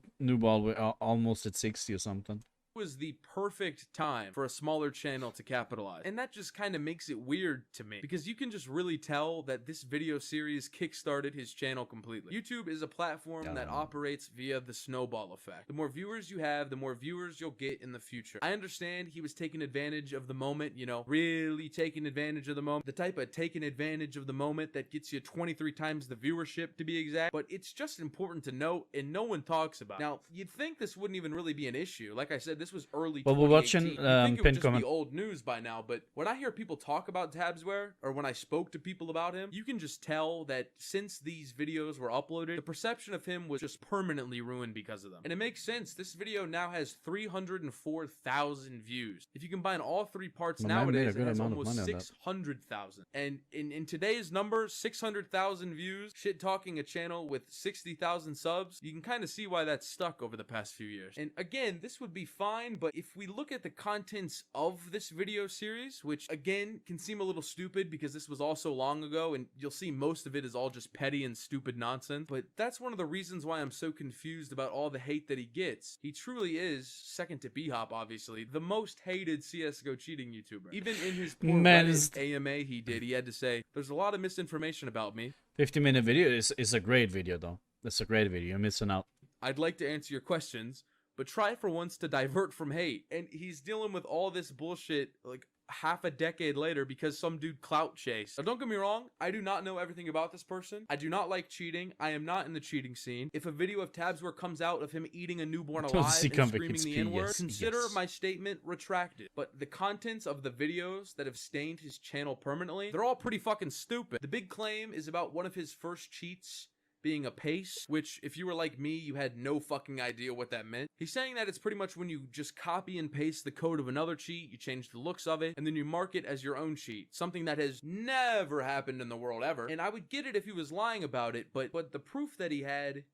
almost at 60 or something. Was the perfect time for a smaller channel to capitalize, and that just kind of makes it weird to me, because you can just really tell that this video series kickstarted his channel completely. YouTube is a platform that operates via the snowball effect. The more viewers you have, the more viewers you'll get in the future. I understand he was taking advantage of the moment, you know, really taking advantage of the moment, the type of taking advantage of the moment that gets you 23 times the viewership, to be exact, but it's just important to note, and no one talks about. Now, you'd think this wouldn't even really be an issue. Like I said, this was early 2018. Well, we're watching You'd think it would just comment. be old news by now, but when I hear people talk about Tabsware, or when I spoke to people about him, you can just tell that since these videos were uploaded, the perception of him was just permanently ruined because of them. And it makes sense. This video now has 304,000 views. If you combine all 3 parts nowadays, it has almost 600,000. And in today's number, 600,000 views, shit talking a channel with 60,000 subs, you can kind of see why that's stuck over the past few years. And again, this would be fine, but if we look at the contents of this video series, which again can seem a little stupid because this was all so long ago, and you'll see most of it is all just petty and stupid nonsense, but that's one of the reasons why I'm so confused about all the hate that he gets. He truly is, second to B-Hop obviously, the most hated CSGO cheating YouTuber. Even in his poor Reddit AMA he had to say, there's a lot of misinformation about me. 50-minute video is a great video though. That's a great video. You're missing out. I'd like to answer your questions, but try for once to divert from hate. And he's dealing with all this bullshit like half a decade later because some dude clout chased. Now don't get me wrong, I do not know everything about this person. I do not like cheating. I am not in the cheating scene. If a video of Tabsware comes out of him eating a newborn alive and screaming the N-word, consider my statement retracted. But the contents of the videos that have stained his channel permanently, they're all pretty fucking stupid. The big claim is about one of his first cheats being a paste, which if you were like me, you had no fucking idea what that meant. He's saying that it's pretty much when you just copy and paste the code of another cheat, you change the looks of it, and then you mark it as your own cheat. Something that has never happened in the world ever. And I would get it if he was lying about it, but the proof that he had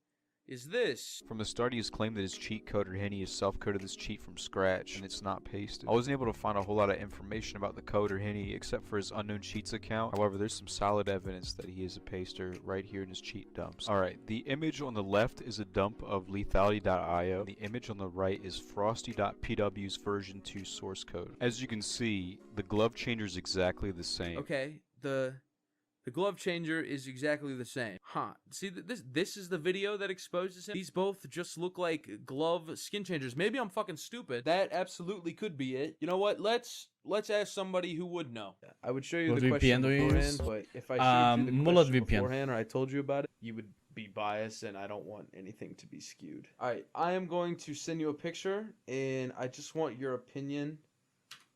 is this. From the start, he has claimed that his cheat code, or Henny, has self-coded this cheat from scratch, and it's not pasted. I wasn't able to find a whole lot of information about the code or Henny, except for his unknown cheats account. However, there's some solid evidence that he is a paster right here in his cheat dumps. Alright, the image on the left is a dump of lethality.io. The image on the right is frosty.pw's version 2 source code. As you can see, the glove changer is exactly the same. Okay, the glove changer is exactly the same. Huh. See, this is the video that exposes him. These both just look like glove skin changers. Maybe I'm fucking stupid. That absolutely could be it. You know what? Let's ask somebody who would know. I would show you What the question VPN do you beforehand, use? but if I showed you the Mullet question VPN. beforehand or I told you about it, you would be biased, and I don't want anything to be skewed. Alright, I am going to send you a picture, and I just want your opinion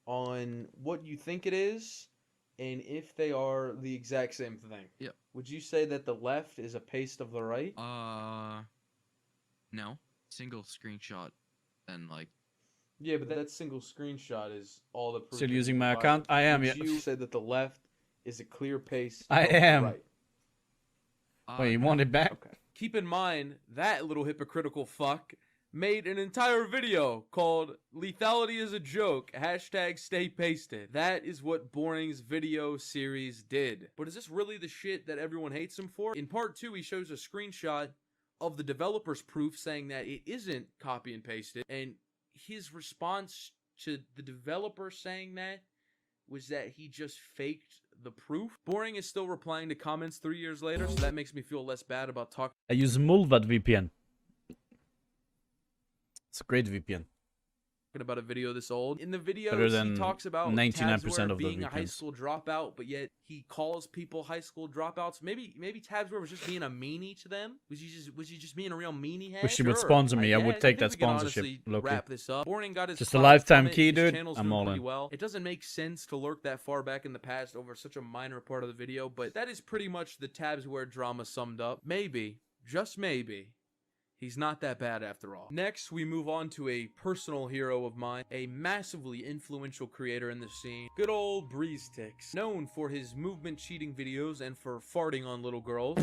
on what you think it is, and if they are the exact same thing. Yep. Would you say that the left is a paste of the right? No. Single screenshot, and like. Yeah, but that single screenshot is all the proof. Still that using you my provide. account? I am, Would yeah. you say that the left is a clear paste I of the am. right? Wait, you want it back? Okay. Keep in mind, that little hypocritical fuck made an entire video called Lethality is a Joke, hashtag stay pasted. That is what Boring's video series did. But is this really the shit that everyone hates him for? In part 2, he shows a screenshot of the developer's proof saying that it isn't copy and pasted, and his response to the developer saying that was that he just faked the proof. Boring is still replying to comments 3 years later, so that makes me feel less bad about talking I use Mulvat VPN. It's a great VPN. about a video this old. In the video, Better he than talks about 99% Tabsware of the being a high VPNs. school dropout, but yet he calls people high school dropouts. Maybe Tabsware was just being a meanie to them. Was he just being a real meanie head? Wish he would Sure, sponsor me. I would guess. take think that we can sponsorship, honestly low-key. Wrap this up. Boring got his Just a clout lifetime from it. key, His dude. channel's I'm doing all pretty in. well. It doesn't make sense to lurk that far back in the past over such a minor part of the video, but that is pretty much the Tabsware drama summed up. Maybe, just maybe, he's not that bad after all. Next, we move on to a personal hero of mine, a massively influential creator in the scene, good old BreezeTix, known for his movement cheating videos and for farting on little girls.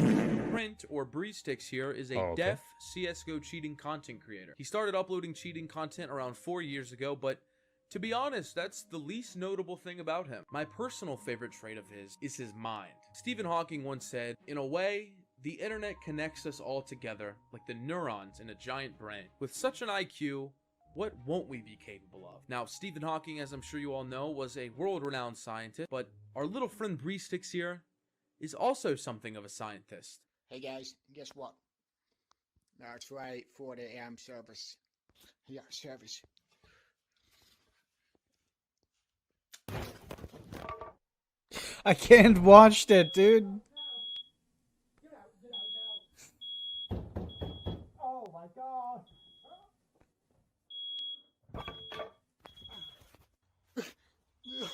Print, or BreezeTix here, is a deaf CSGO cheating content creator. He started uploading cheating content around 4 years ago, but to be honest, that's the least notable thing about him. My personal favorite trait of his is his mind. Stephen Hawking once said, "In a way, the internet connects us all together like the neurons in a giant brain. With such an IQ, what won't we be capable of?" Now, Stephen Hawking, as I'm sure you all know, was a world-renowned scientist, but our little friend BreezeTix here is also something of a scientist. Hey guys, guess what? Now it's right for the service. Yeah, service. I can't watch that, dude. Oh my god!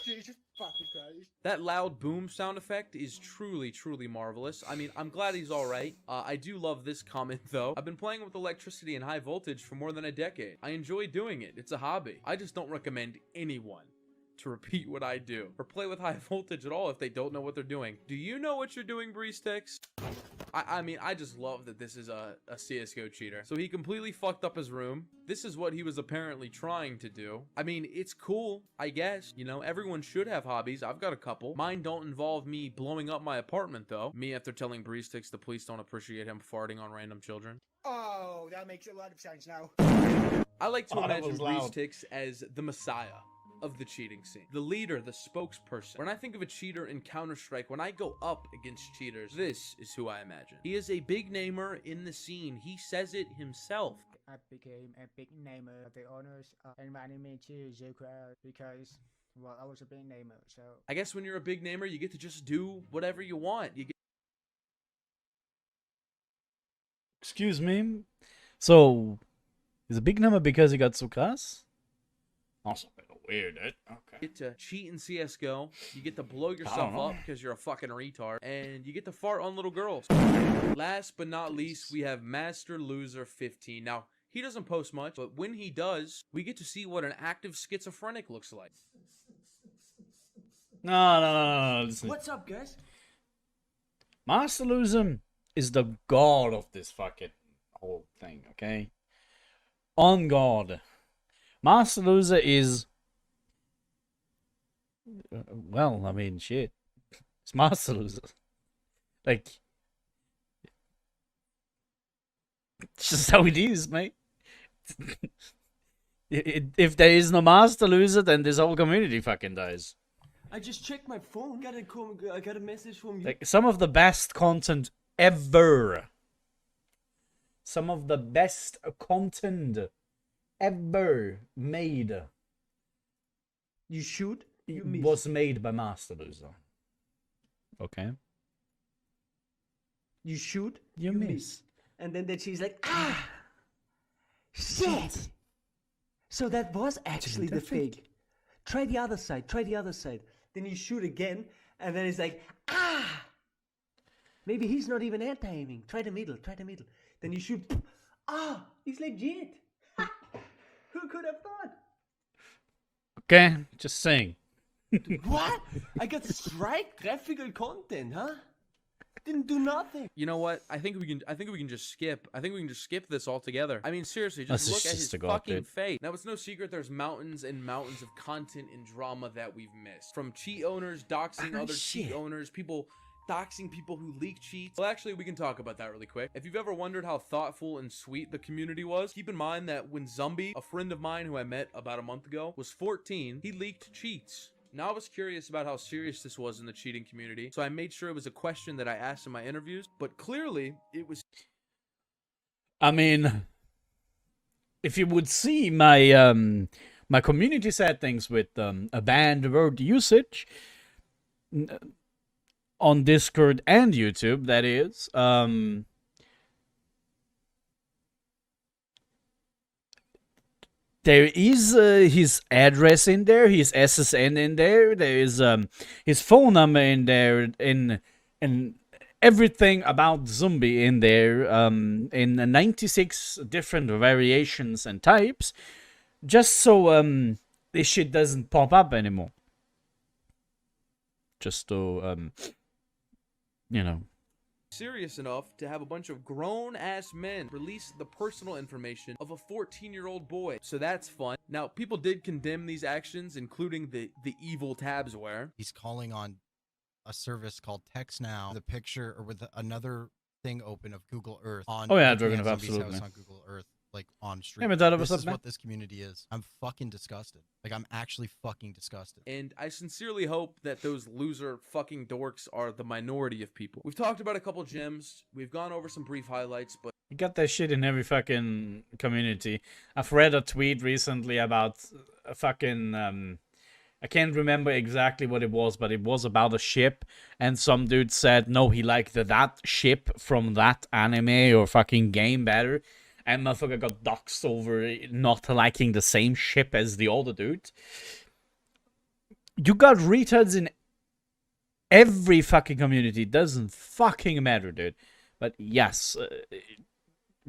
Jesus fucking Christ. That loud boom sound effect is truly, truly marvelous. I mean, I'm glad he's alright. I do love this comment, though. I've been playing with electricity and high voltage for more than a decade. I enjoy doing it. It's a hobby. I just don't recommend anyone to repeat what I do or play with high voltage at all if they don't know what they're doing. Do you know what you're doing, BreezeTix? I mean, I just love that this is a CSGO cheater. So he completely fucked up his room. This is what he was apparently trying to do. I mean, it's cool, I guess. You know, everyone should have hobbies. I've got a couple. Mine don't involve me blowing up my apartment, though. Me after telling BreezeTix the police don't appreciate him farting on random children. Oh, that makes a lot of sense now. I like to Oh, that imagine was loud. BreezeTix as the messiah of the cheating scene. The leader, the spokesperson. When I think of a cheater in Counter-Strike, when I go up against cheaters, this is who I imagine. He is a big namer in the scene. He says it himself. I became a big namer of the owners inviting me to the crowd because, well, I was a big namer, so... I guess when you're a big namer, you get to just do whatever you want. You get Excuse me. So, he's a big number because he got so krass? Also a bit weird, eh? Okay. get to cheat in CSGO, you get to blow yourself up because you're a fucking retard, and you get to fart on little girls. Last but not least, we have Master Loser 15. Now, he doesn't post much, but when he does, we get to see what an active schizophrenic looks like. No. Listen. What's up, guys? Master Loser is the god of this fucking whole thing, okay? On God. Master Loser is... well, I mean, shit. It's Master Loser. Like... it's just how it is, mate. If there is no Master Loser, then this whole community fucking dies. I just checked my phone. I got a message from you. Like, some of the best content ever. Some of the best content ever made. You shoot. You It miss. was made by Master Loser. Okay. You shoot. You miss. And then she's like, ah, shit. So that was actually the fake. Try the other side. Try the other side. Then you shoot again, and then it's like, ah. Maybe he's not even anti-aiming. Try the middle. Try the middle. Then you shoot. Ah, he's legit. Who could have thought? Okay, just saying. What? I got strike graphical content, huh? Didn't do nothing. You know what? I think we can just skip. I think we can just skip this altogether. I mean, seriously, Let's just look at just his go up, fucking dude. face. Now, it's no secret there's mountains and mountains of content and drama that we've missed. From cheat owners doxing other cheat owners, people doxing people who leak cheats. Well, actually, we can talk about that really quick. If you've ever wondered how thoughtful and sweet the community was, keep in mind that when Zombie, a friend of mine who I met about a month ago, was 14, he leaked cheats. Now, I was curious about how serious this was in the cheating community, so I made sure it was a question that I asked in my interviews, but clearly, it was... I mean, if you would see my my community settings with a banned word usage on Discord and YouTube, that is, there is his address in there, his SSN in there, there is his phone number in there, and everything about Zombie in there, in 96 different variations and types, just so this shit doesn't pop up anymore. Just so, you know. Serious enough to have a bunch of grown-ass men release the personal information of a 14-year-old boy. So that's fun. Now, people did condemn these actions, including the evil tabsware. He's calling on a service called Text Now, the picture or with another thing open of Google Earth on. Oh yeah, looking at DragunoV, Zombie's absolutely. house on Google Earth, like on stream. Hey, man, that was This up, is man. what this community is. I'm fucking disgusted. Like, I'm actually fucking disgusted. And I sincerely hope that those loser fucking dorks are the minority of people. We've talked about a couple gems. We've gone over some brief highlights, but You got that shit in every fucking community. I've read a tweet recently about a fucking I can't remember exactly what it was, but it was about a ship, and some dude said no, he liked that ship from that anime or fucking game better, and motherfucker got doxxed over not liking the same ship as the other dude. You got retards in every fucking community. It doesn't fucking matter, dude. But yes,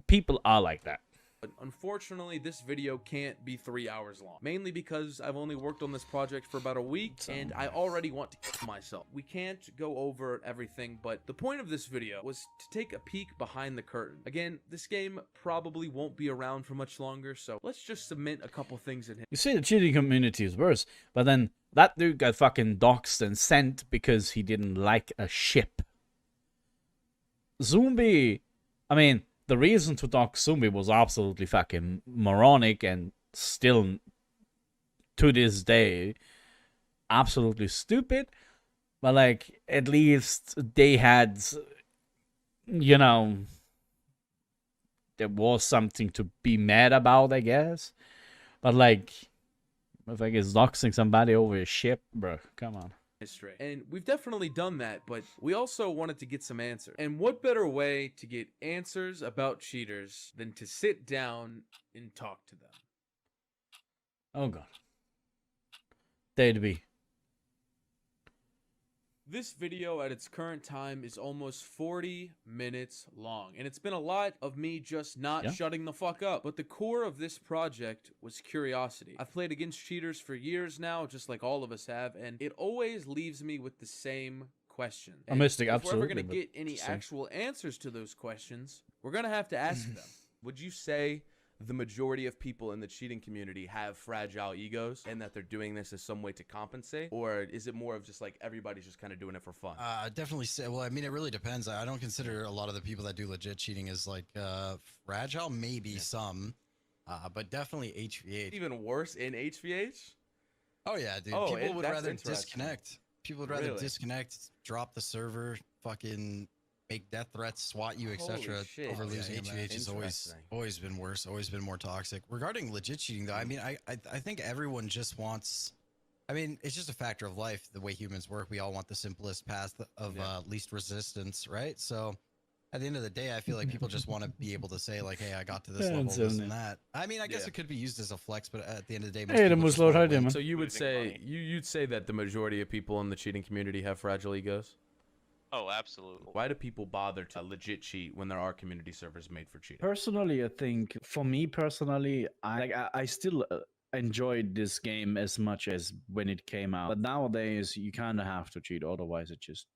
people are like that. But unfortunately, this video can't be 3 hours long. Mainly because I've only worked on this project for about a week, and I already want to kill myself. We can't go over everything, but the point of this video was to take a peek behind the curtain. Again, this game probably won't be around for much longer, so let's just submit a couple things in here. You see, the cheating community is worse, but then that dude got fucking doxxed and sent because he didn't like a ship. Zombie, I mean, the reason to dox Zombie was absolutely fucking moronic and still, to this day, absolutely stupid. But, like, at least they had, you know, there was something to be mad about, I guess. But, like, if I guess doxing somebody over a ship, bro, come on. History. And we've definitely done that, but we also wanted to get some answers. And what better way to get answers about cheaters than to sit down and talk to them? Oh god. They'd be. This video at its current time is almost 40 minutes long, and it's been a lot of me just not shutting the fuck up. But the core of this project was curiosity. I've played against cheaters for years now, just like all of us have, and it always leaves me with the same question. A mystic, if absolutely. we're ever going to get any actual answers to those questions, we're going to have to ask them. Would you say the majority of people in the cheating community have fragile egos and that they're doing this as some way to compensate? Or is it more of just like everybody's just kind of doing it for fun? Definitely say, well, I mean, it really depends. I don't consider a lot of the people that do legit cheating as like fragile, maybe some, but definitely HVH. Even worse in HVH? Oh yeah, dude. Oh, People would that's rather interesting. disconnect. People would rather Really? disconnect, drop the server, fucking make death threats, SWAT you, etc. Holy shit. over Oh, yeah, losing a match. HVH is always been worse, always been more toxic. Regarding legit cheating, though, I mean, I think everyone just wants. I mean, it's just a factor of life, the way humans work. We all want the simplest path of least resistance, right? So, at the end of the day, I feel like people just want to be able to say, like, hey, I got to this level, this and that. I mean, I guess it could be used as a flex, but at the end of the day, most people just wanna win. So you would say you'd say that the majority of people in the cheating community have fragile egos? Oh, absolutely. Why do people bother to legit cheat when there are community servers made for cheating? Personally, I think for me personally, I still enjoyed this game as much as when it came out. But nowadays, you kind of have to cheat, otherwise it's just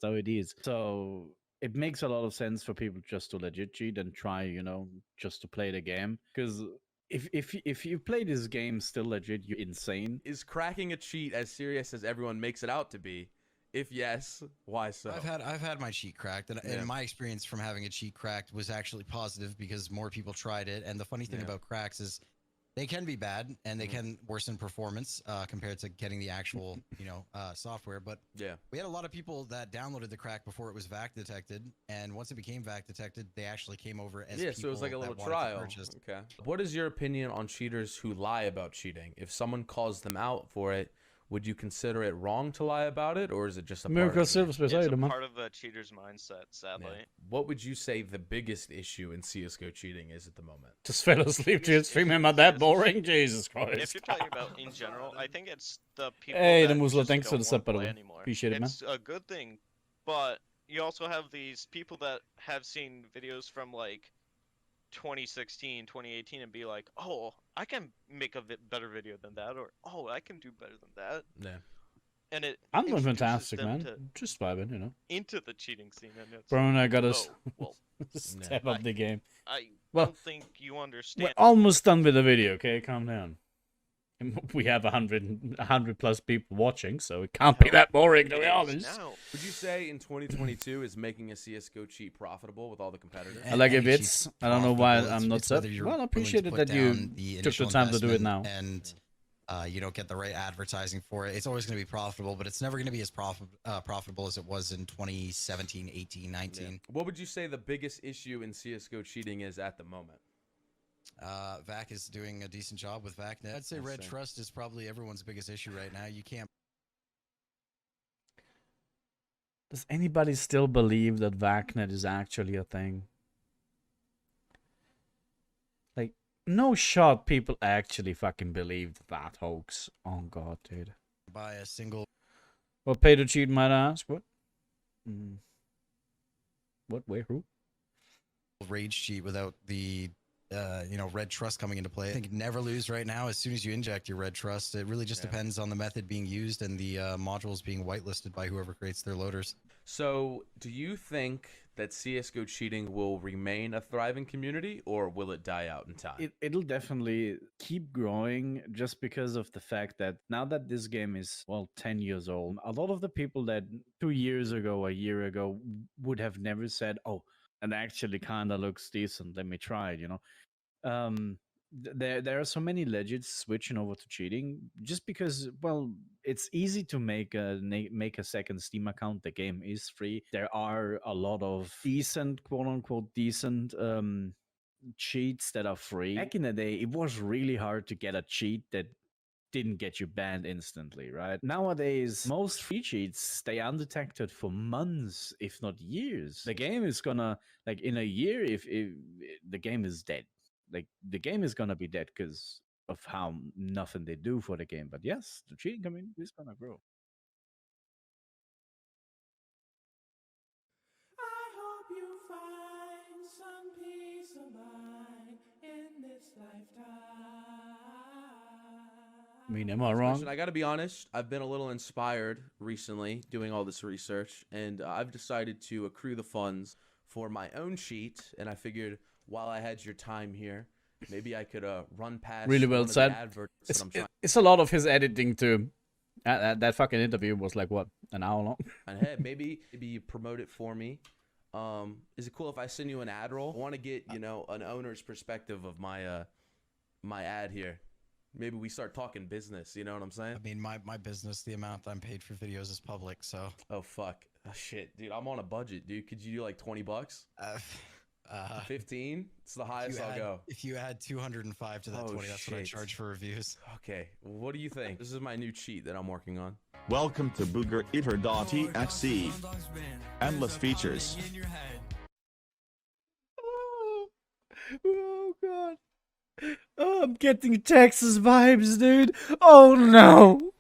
how it is. So it makes a lot of sense for people just to legit cheat and try, you know, just to play the game. Because if you play this game still legit, you're insane. Is cracking a cheat as serious as everyone makes it out to be? If yes, why so? I've had my cheat cracked, and my experience from having a cheat cracked was actually positive because more people tried it. And the funny thing about cracks is they can be bad and they can worsen performance compared to getting the actual software. But we had a lot of people that downloaded the crack before it was VAC detected, and once it became VAC detected, they actually came over as people so it was like a little that wanted to trial. purchase. Okay. What is your opinion on cheaters who lie about cheating? If someone calls them out for it, would you consider it wrong to lie about it, or is it just a Miracle part of Silver It's a part of a cheater's mindset, sadly. What would you say the biggest issue in CSGO cheating is at the moment? Just fell asleep to his stream. Am I that boring? Jesus Christ. If you're talking about in general, I think it's the people Hey, that the Musla, just thanks for don't the sub, want by to the play way. anymore. Appreciate it, man. It's a good thing, but you also have these people that have seen videos from like 2016, 2018 and be like, oh, I can make a better video than that, or oh, I can do better than that. Yeah. And it I'm doing introduces fantastic, them man. Just vibing, you know. into the cheating scene, and it's Bro, and I got us well, step up the game. I Well, don't think you understand. we're almost done with the video, okay? Calm down. We have 100 plus people watching, so it can't be that boring, to be honest. Would you say in 2022 is making a CSGO cheat profitable with all the competitors? I like if it's, I don't know why I'm not sub. Well, I appreciate it that you took the time to do it now. And you don't get the right advertising for it. It's always going to be profitable, but it's never going to be as profitable as it was in 2017, 18, 19. Yeah. What would you say the biggest issue in CSGO cheating is at the moment? VAC is doing a decent job with VACnet. I'd say Red Trust is probably everyone's biggest issue right now. You can't. Does anybody still believe that VACnet is actually a thing? Like, no shot people actually fucking believed that hoax. Oh god, dude. Buy a single. What pay to cheat, might I ask? What? What? Where? Who? Rage cheat without the Red Trust coming into play. I think never lose right now as soon as you inject your Red Trust. It really just depends on the method being used and the modules being whitelisted by whoever creates their loaders. So, do you think that CSGO cheating will remain a thriving community, or will it die out in time? It'll definitely keep growing just because of the fact that now that this game is, well, 10 years old, a lot of the people that 2 years ago, a year ago, would have never said, oh, it actually kind of looks decent, let me try it, you know? There are so many legits switching over to cheating just because, well, it's easy to make a second Steam account. The game is free. There are a lot of decent, quote unquote decent cheats that are free. Back in the day, it was really hard to get a cheat that didn't get you banned instantly, right? Nowadays, most free cheats stay undetected for months, if not years. The game is gonna, like, in a year, if the game is dead. Like, the game is gonna be dead because of how nothing they do for the game. But yes, the cheating community is gonna grow. I hope you find some peace of mind in this lifetime. I mean, am I wrong? I gotta be honest, I've been a little inspired recently doing all this research, and I've decided to accrue the funds for my own cheat, and I figured, while I had your time here, maybe I could run past Really one well of the said. adverts that I'm trying. It's a lot of his editing too. That fucking interview was like what, an hour long? And hey, maybe you promote it for me. Is it cool if I send you an ad roll? I want to get, you know, an owner's perspective of my my ad here. Maybe we start talking business, you know what I'm saying? I mean, my business, the amount I'm paid for videos is public, so. Oh fuck. Oh, shit, dude, I'm on a budget, dude. Could you do like 20 bucks? 15? It's the highest I'll go. If you add 205 to that 20, that's what I charge for reviews. Okay, what do you think? This is my new cheat that I'm working on. Welcome to BoogerEater.exe. Endless features. Oh god. Oh, I'm getting Texas vibes, dude. Oh no.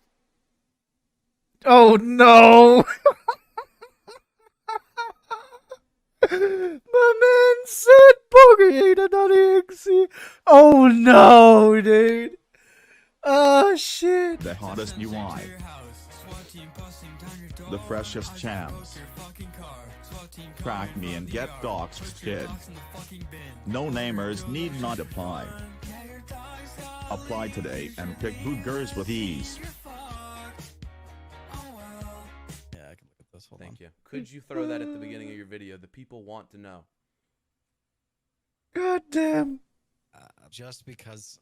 Oh no. My man said BoogerEater.exe. Oh no, dude. Oh shit. The hottest UI. The freshest champs. Track me and get doxxed, kid. No namers need not apply. Apply today and pick boogers with ease. Yeah, I can look at this. Hold on. Thank you. Could you throw that at the beginning of your video? The people want to know. God damn. Just because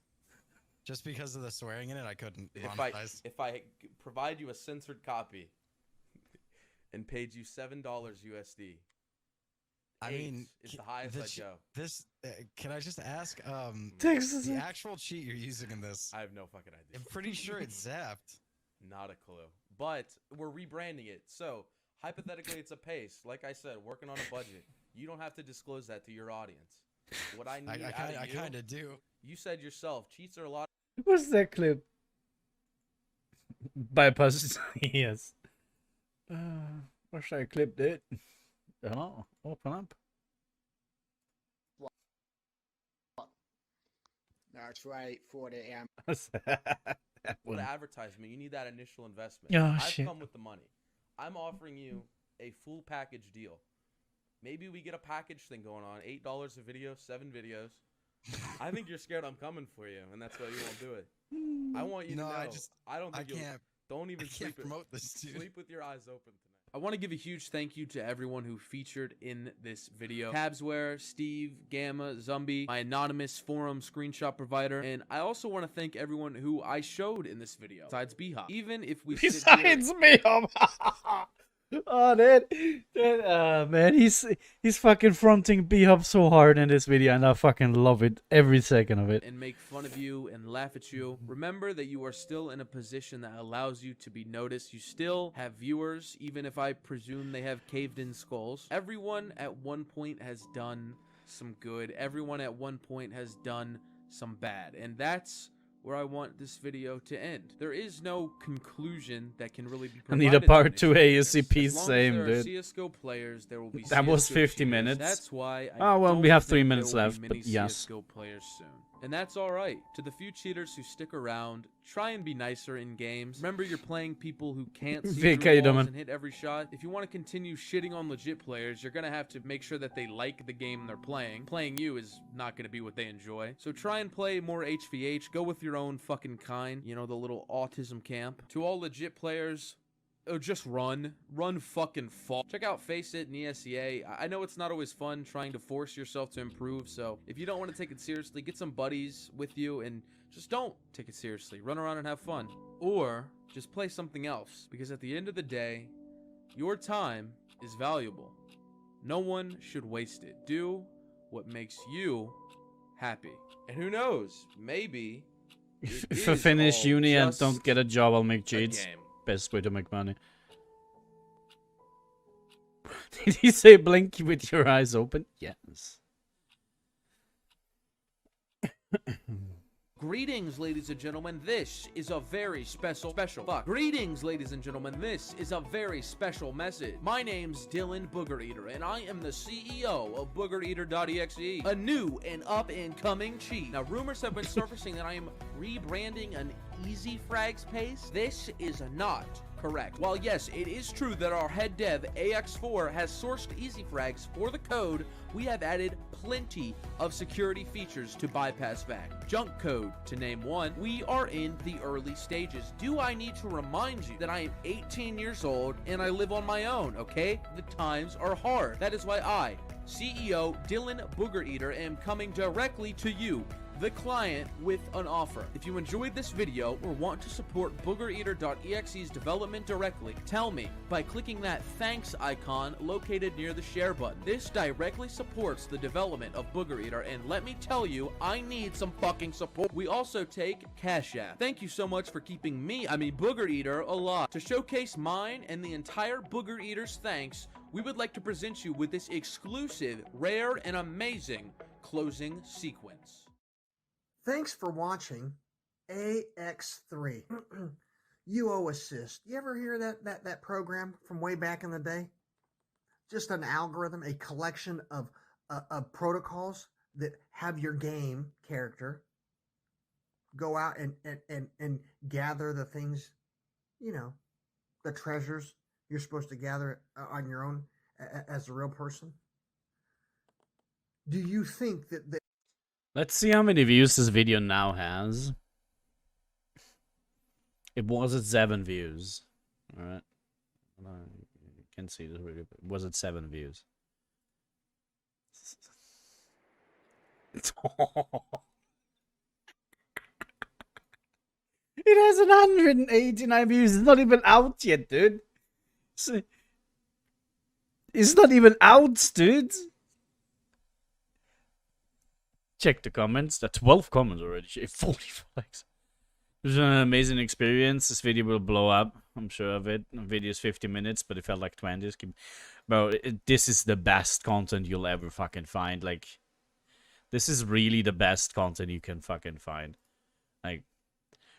of the swearing in it, I couldn't If I provide you a censored copy and paid you $7 USD, I mean, is the highest I'd go. This can I just ask? Texas. The actual cheat you're using in this. I have no fucking idea. I'm pretty sure it's zapped. Not a clue. But we're rebranding it. So hypothetically, it's a pace. Like I said, working on a budget. You don't have to disclose that to your audience. What I need I kind of do. You said yourself, cheats are a lot. What's that clip? Bypass. Yes. Wish I clipped it. I don't know. Open up. That's right, 40 AM. What advertisement? You need that initial investment. Oh, I've shit. come with the money. I'm offering you a full package deal. Maybe we get a package thing going on. $8 a video, 7 videos. I think you're scared I'm coming for you, and that's why you won't do it. I want you to know. I don't think don't even sleep promote this, dude. Sleep with your eyes open tonight. I want to give a huge thank you to everyone who featured in this video. Cabsware, Steve, Gamma, Zombie, my anonymous forum screenshot provider, and I also want to thank everyone who I showed in this video, besides B-Hop. Even if we Besides B-Hop. Oh, man, he's fucking fronting B-Hop so hard in this video, and I fucking love it, every second of it. And make fun of you and laugh at you. Remember that you are still in a position that allows you to be noticed. You still have viewers, even if I presume they have caved-in skulls. Everyone at one point has done some good. Everyone at one point has done some bad, and that's where I want this video to end. There is no conclusion that can really be provided. I need a part 2 ASCP, as long same, as there are dude. CSGO players, there will be That was CSGO 50 cheaters. minutes. That's why Oh, well, we have 3 minutes there will left, be but many yes. CSGO players soon. And that's alright. To the few cheaters who stick around, try and be nicer in games. Remember, you're playing people who can't see through walls and hit every shot. If you want to continue shitting on legit players, you're going to have to make sure that they like the game they're playing. Playing you is not going to be what they enjoy. So try and play more HVH. Go with your own fucking kind. You know, the little autism camp. To all legit players, oh, just run. Run fucking fall. Check out Faceit and ESEA. I know it's not always fun trying to force yourself to improve, so if you don't want to take it seriously, get some buddies with you and just don't take it seriously. Run around and have fun. Or just play something else, because at the end of the day, your time is valuable. No one should waste it. Do what makes you happy. And who knows, maybe if I finish uni and don't get a job, I'll make cheats. Best way to make money. Did he say blink with your eyes open? Yes. Greetings, ladies and gentlemen. This is a very special Greetings, ladies and gentlemen. This is a very special message. My name's Dylan BoogerEater, and I am the CEO of BoogerEater.exe, a new and up-and-coming cheat. Now, rumors have been surfacing that I am rebranding an Easy Frags pace. This is not correct. While yes, it is true that our head dev, ax3, has sourced easy frags for the code, we have added plenty of security features to bypass that. Junk code, to name one. We are in the early stages. Do I need to remind you that I am 18 years old and I live on my own, okay? The times are hard. That is why I, CEO Dylan Booger Eater, am coming directly to you, the client, with an offer. If you enjoyed this video or want to support BoogerEater.exe's development directly, tell me by clicking that thanks icon located near the share button. This directly supports the development of Booger Eater, and let me tell you, I need some fucking support. We also take Cash App. Thank you so much for keeping me, Booger Eater, alive. To showcase mine and the entire Booger Eater's thanks, we would like to present you with this exclusive, rare, and amazing closing sequence. Thanks for watching ax3. UO Assist. You ever hear that program from way back in the day? Just an algorithm, a collection of protocols that have your game character go out and gather the things, you know, the treasures you're supposed to gather on your own as a real person. Do you think that Let's see how many views this video now has. It was at 7 views. Alright. You can see this really. It was at 7 views. It has 189 views. It's not even out yet, dude. It's not even out, dude. Check the comments. That's 12 comments already. 40 likes. It was an amazing experience. This video will blow up. I'm sure of it. The video is 50 minutes, but it felt like 20. Bro, this is the best content you'll ever fucking find. Like, this is really the best content you can fucking find. Like,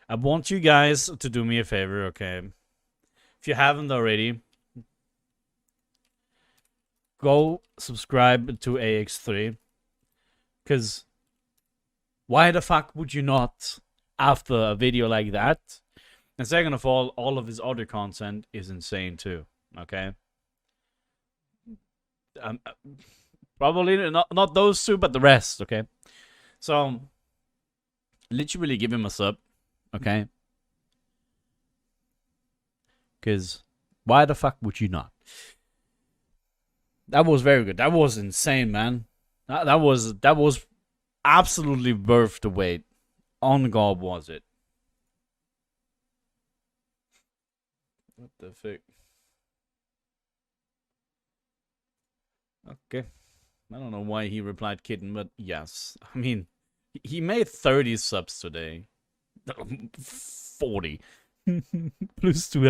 I want you guys to do me a favor, okay? If you haven't already, go subscribe to ax3. Because why the fuck would you not after a video like that? And second of all of his other content is insane too, okay? Probably not those two, but the rest, okay? So, literally give him a sub, okay? Because why the fuck would you not? That was very good. That was insane, man. That was absolutely worth the wait. On God, was it? What the fuck? Okay. I don't know why he replied kitten, but yes. I mean, he made 30 subs today. 40. Plus 2